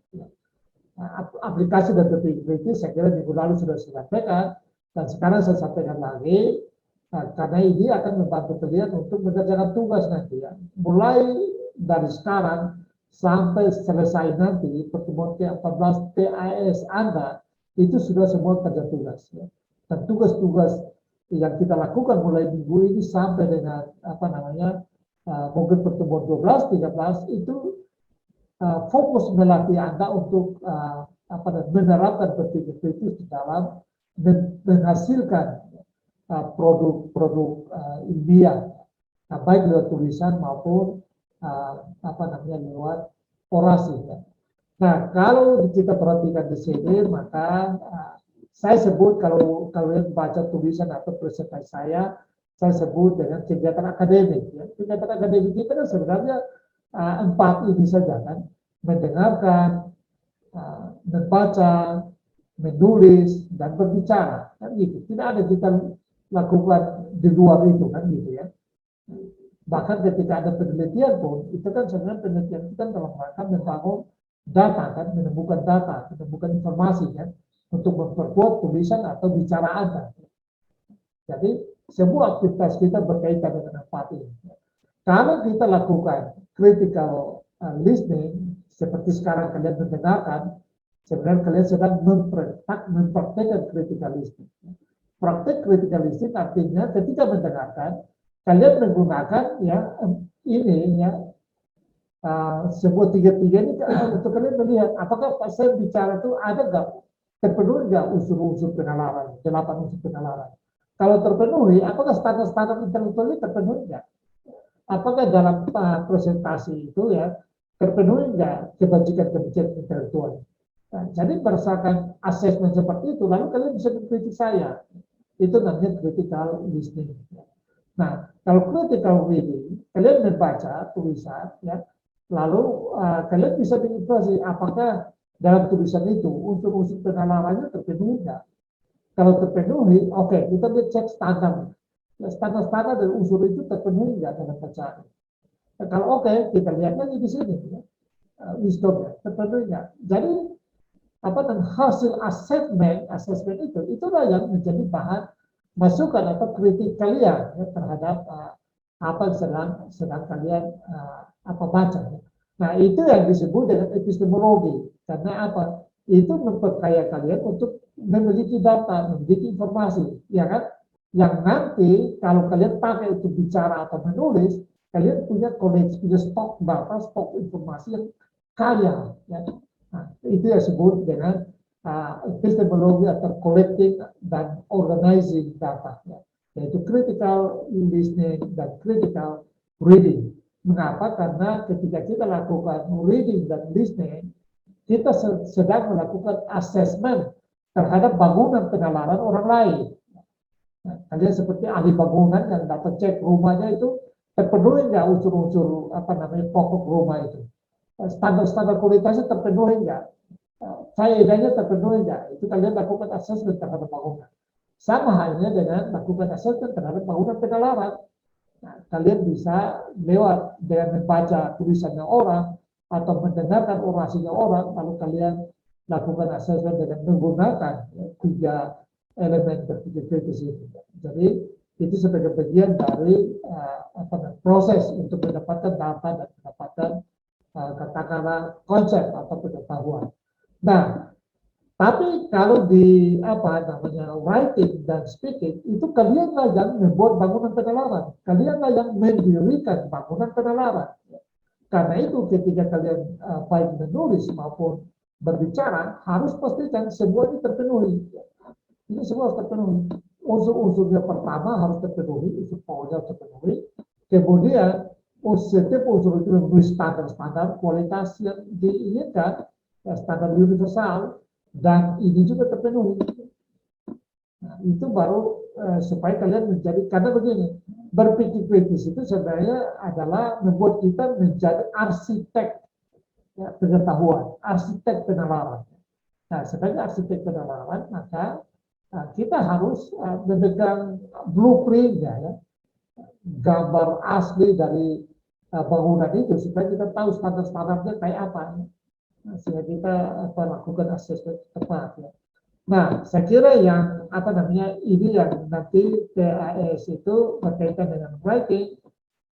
[SPEAKER 1] Aplikasi dan berpikir kritis saya kira minggu lalu sudah saya sampaikan, dan sekarang saya sampaikan lagi, karena ini akan membantu kalian untuk mengerjakan tugas nanti ya. Mulai dari sekarang sampai selesai nanti pertemuan ke-14 TAS Anda itu sudah semua kerja tugas ya. Dan tugas-tugas yang kita lakukan mulai minggu ini sampai dengan mungkin pertemuan 12, 13 itu fokus melatih Anda untuk menerapkan berpikir kritis di dalam menghasilkan produk-produk ilmiah, baik lewat tulisan maupun lewat orasi. Nah, kalau kita perhatikan di sini, maka saya sebut kalau kalian baca tulisan atau presentasi saya sebut dengan kegiatan akademik. Ya. Kegiatan akademik kita kan sebenarnya 4 ini saja kan, mendengarkan, membaca, menulis, dan berbicara kan gitu. Tidak ada kita lakukan di luar itu kan gitu ya. Bahkan ketika ada penelitian pun itu kan sebenarnya penelitian itu kan dalam rangka membangun data kan, menemukan informasi kan, untuk memperkuat tulisan atau bicara Anda. Jadi semua aktivitas kita berkaitan dengan 4 ini. Kalau kita lakukan critical listening, seperti sekarang kalian mendengarkan, sebenarnya kalian sedang mempraktekkan critical listening. Praktek critical listening artinya ketika mendengarkan, kalian menggunakan sebuah 3 ini untuk kalian melihat apakah pas saya bicara itu ada nggak, terpenuhi nggak unsur-unsur penalaran, 8 unsur penalaran. Kalau terpenuhi, apakah standar-standar intelektual ini terpenuhi nggak? Apakah dalam presentasi itu ya terpenuhi nggak kebajikan intelektual? Nah, jadi berdasarkan asesmen seperti itu, lalu kalian bisa mengkritik saya. Itu namanya critical listening. Nah, kalau critical reading, kalian membaca tulisan, ya, lalu kalian bisa menginterpretasi apakah dalam tulisan itu unsur-unsur penalarannya terpenuhi nggak? Kalau terpenuhi, oke, kita cek standar. Standar-standar dari unsur itu terpenuhi nggak dalam bacaan. Nah, kalau oke, kita lihat lagi di sini, ya, wisdomnya terpenuhi nggak. Jadi hasil asesmen itulah yang menjadi bahan masukan atau kritik kalian ya, terhadap apa yang sedang kalian baca. Nah, itu yang disebut dengan epistemologi. Karena apa? Itu memperkaya kalian untuk memiliki data, memiliki informasi, ya kan? Yang nanti kalau kalian pakai untuk bicara atau menulis, kalian punya koleksi, punya stok data, stok informasi yang kaya. Ya. Nah, itu yang disebut dengan epistemologi atau collecting dan organizing data, ya. Yaitu critical listening dan critical reading. Mengapa? Karena ketika kita lakukan reading dan listening, kita sedang melakukan assessment terhadap bangunan penalaran orang lain. Nah, kalian seperti ahli bangunan yang dapat cek rumahnya itu terpenuhi nggak unsur-unsur pokok rumah itu, standar-standar kualitasnya terpenuhi nggak, faedahnya terpenuhi nggak, itu kalian lakukan assessment terhadap bangunan. Sama halnya dengan lakukan assessment terhadap bangunan penalaran. Nah, kalian bisa lewat dengan membaca tulisannya orang atau mendengarkan orasinya orang, lalu kalian lakukan assessment dengan menggunakan 3 elemen berpikir kritis itu. Jadi itu sebagai bagian dari proses untuk mendapatkan data dan mendapatkan katakanlah konsep atau pengetahuan. Nah, tapi kalau di writing dan speaking itu kalianlah yang membuat bangunan penalaran, kalianlah yang mendirikan bangunan penalaran. Karena itu ketika kalian baik menulis maupun berbicara harus pastikan semua ini terpenuhi. Ini semua harus terpenuhi. Unsur-unsurnya pertama harus terpenuhi, unsur powernya harus terpenuhi. Kemudian setiap unsur itu memenuhi standar-standar kualitas yang diinginkan, standar universal, dan ini juga terpenuhi. Nah, itu baru supaya kalian menjadi, karena begini, berpikir kritis itu sebenarnya adalah membuat kita menjadi arsitek pengetahuan, arsitek penalaran. Nah, sebagai arsitek penalaran, maka kita harus memegang blueprint ya, gambar asli dari bangunan itu supaya kita tahu standar-standarnya kayak apa. Sehingga kita lakukan asesmen tepat ya. Nah, saya kira yang ini yang nanti PAS itu berkaitan dengan writing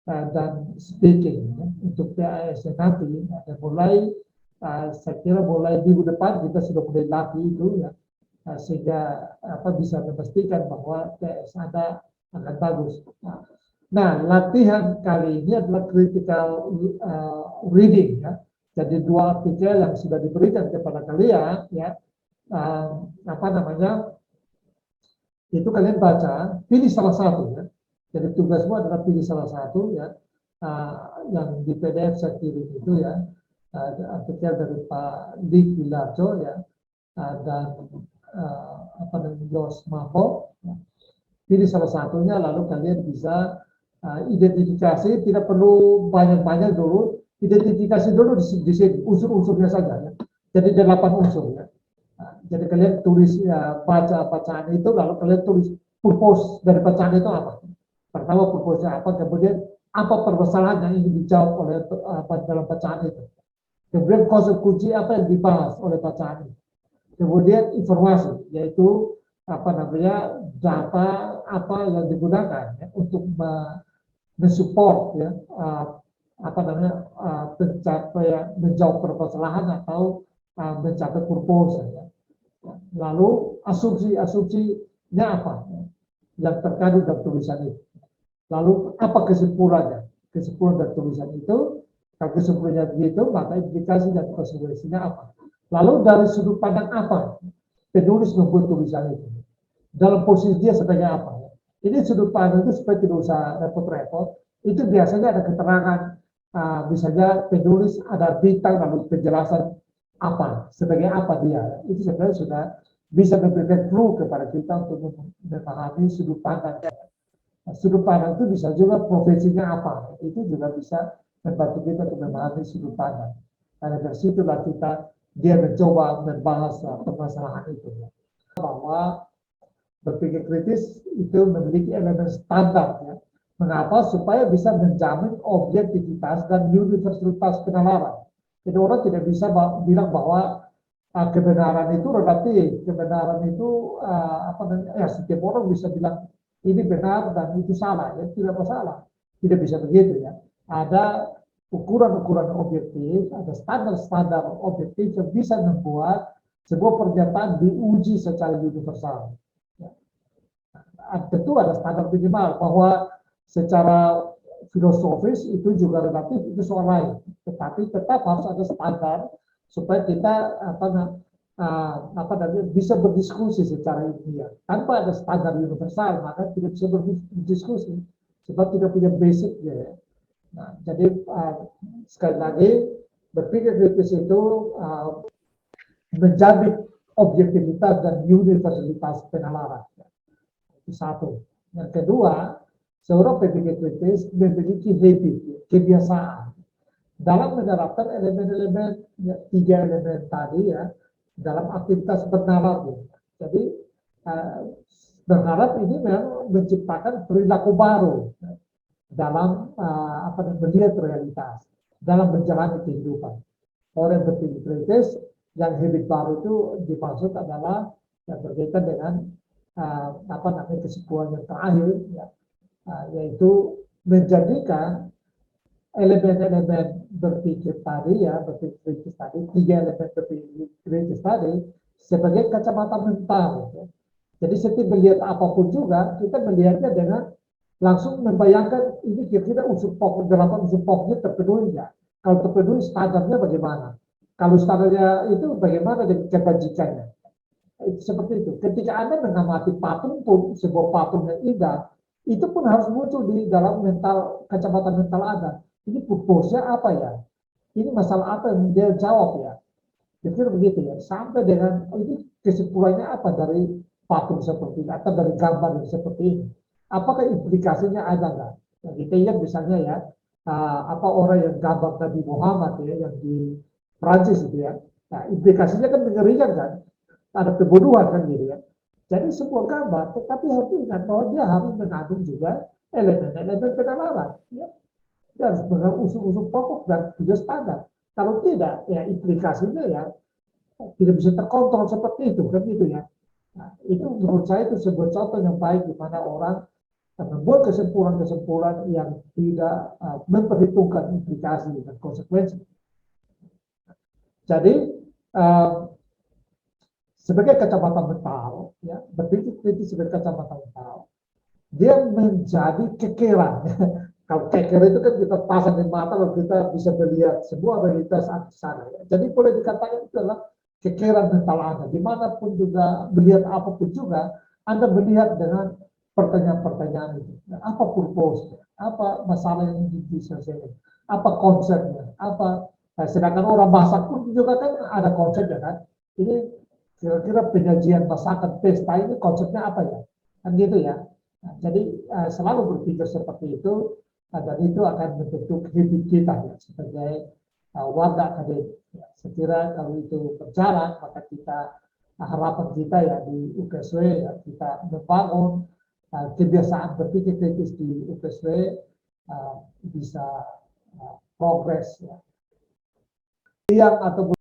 [SPEAKER 1] dan speaking ya. Untuk PAS nanti mulai saya kira mulai minggu depan kita sudah mulai latih itu ya, sehingga bisa memastikan bahwa PAS ada akan bagus. Nah, latihan kali ini adalah critical reading ya. Jadi dua artikel yang sudah diberikan kepada kalian ya, itu kalian baca, pilih salah satu ya. Jadi tugasmu adalah pilih salah satu ya, yang di PDF saya kirim itu ya, artikel dari Pak Dik Wilarjo ya, dan Jos Mafo. Ya. Pilih salah satunya lalu kalian bisa identifikasi, tidak perlu banyak-banyak dulu. Identifikasi dulu di sini unsur-unsurnya saja ya. Jadi 8 unsur ya. Nah, jadi kalian tulis ya, baca bacaan itu lalu kalian tulis purpose dari bacaan itu apa. Pertama purpose-nya apa, kemudian apa permasalahan yang ingin dijawab oleh dalam bacaan itu. Kemudian konsep kunci apa yang dibahas oleh bacaan itu. Kemudian informasi yaitu data apa yang digunakan ya, untuk mensupport ya menjawab permasalahan atau mencapai purpose ya. Lalu asumsinya apa ya, yang terkandung dalam tulisan itu. Lalu apa kesimpulannya? Kesimpulan dari tulisan itu, kalau kesimpulannya begitu, maka implikasi dan konsekuensinya apa? Lalu dari sudut pandang apa penulis membuat tulisan itu? Dalam posisi dia sebagai apa? Ya? Ini sudut pandang itu supaya tidak usah repot-repot. Itu biasanya ada keterangan, misalnya penulis ada bintang lalu penjelasan apa, sebagai apa dia. Itu sebenarnya sudah bisa memberikan clue kepada kita untuk memahami sudut pandang. Sudut pandang itu bisa juga profesinya apa, itu juga bisa membantu kita untuk memahami sudut pandang. Karena dari situlah dia mencoba membahas permasalahan itu. Bahwa berpikir kritis itu memiliki elemen standar ya. Mengapa? Supaya bisa menjamin objektivitas dan universalitas penalaran. Jadi orang tidak bisa bilang bahwa kebenaran itu relatif, kebenaran itu setiap orang bisa bilang ini benar dan itu salah, ya tidak masalah, tidak bisa begitu ya. Ada ukuran-ukuran objektif, ada standar-standar objektif yang bisa membuat sebuah pernyataan diuji secara universal. Ya. Tentu ada standar minimal bahwa secara filosofis itu juga relatif, itu soal lain. Tetapi tetap harus ada standar supaya kita bisa berdiskusi secara ilmiah. Tanpa ada standar universal maka tidak bisa berdiskusi sebab tidak punya basic ya. Nah, jadi sekali lagi berpikir kritis itu menjamin objektivitas dan universalitas penalaran. Itu satu. Yang kedua, seorang berpikir kritis memiliki habit, kebiasaan dalam menerapkan elemen-elemen, 3 elemen tadi ya, dalam aktivitas bernalar. Jadi berharap ini memang menciptakan perilaku baru ya, dalam melihat realitas, dalam menjalani kehidupan. Orang yang berpikir kritis, yang habit baru itu dimaksud adalah yang berkaitan dengan apa namanya kesimpulan yang terakhir ya, yaitu menjadikan elemen-elemen berpikir tadi ya, berpikir kritis tadi, 3 elemen berpikir kritis tadi sebagai kacamata mental. Ya. Jadi setiap melihat apapun juga kita melihatnya dengan langsung membayangkan ini kira-kira unsur pokok, 8 unsur pokoknya terpenuhi nggak? Kalau terpenuhi standarnya bagaimana? Kalau standarnya itu bagaimana dengan kebajikannya? Itu seperti itu. Ketika Anda mengamati patung pun, sebuah patung yang indah, itu pun harus muncul di dalam mental, kacamata mental Anda. Ini purpose-nya apa ya? Ini masalah apa yang dia jawab ya? Kira-kira begitu ya. Sampai dengan ini kesimpulannya apa dari patung seperti ini atau dari gambar yang seperti ini? Apakah implikasinya ada nggak? Nah, kita lihat misalnya ya, apa orang yang gambar Nabi Muhammad ya, yang di Prancis itu ya. Nah, implikasinya kan mengerikan kan? Ada pembunuhan kan gitu ya. Jadi sebuah gambar, tetapi harus ingat bahwa dia harus mengandung juga elemen-elemen penalaran. Ya. Dia harus mengandung unsur-unsur pokok dan juga standar. Kalau tidak, ya implikasinya ya tidak bisa terkontrol seperti itu kan gitu ya. Nah, itu menurut saya itu sebuah contoh yang baik di mana orang membuat kesimpulan-kesimpulan yang tidak memperhitungkan implikasi dan konsekuensi. Jadi sebagai kacamata mental, ya, berpikir kritis sebagai kacamata mental, dia menjadi kekeran. Kalau keker itu kan kita pasang di mata, lalu kita bisa melihat sebuah realitas di sana. Ya. Jadi boleh dikatakan itu adalah kekeran mental Anda. Dimanapun juga, melihat apapun juga, Anda melihat dengan pertanyaan-pertanyaan itu. Nah, apa purpose, apa masalah yang diselesaikan, apa konsepnya, apa. Sedangkan orang masak pun juga kan ada konsepnya kan. Ini kira-kira penyajian masakan pesta ini konsepnya apa ya? Kan gitu ya. Nah, jadi selalu berpikir seperti itu dan itu akan membentuk hidup kita ya, sebagai warga akademik. Ya, sekira kalau itu berjalan maka kita harapan kita ya di UKSW ya kita membangun kebiasaan berpikir kritis di UKSW bisa progres ya. Yang atau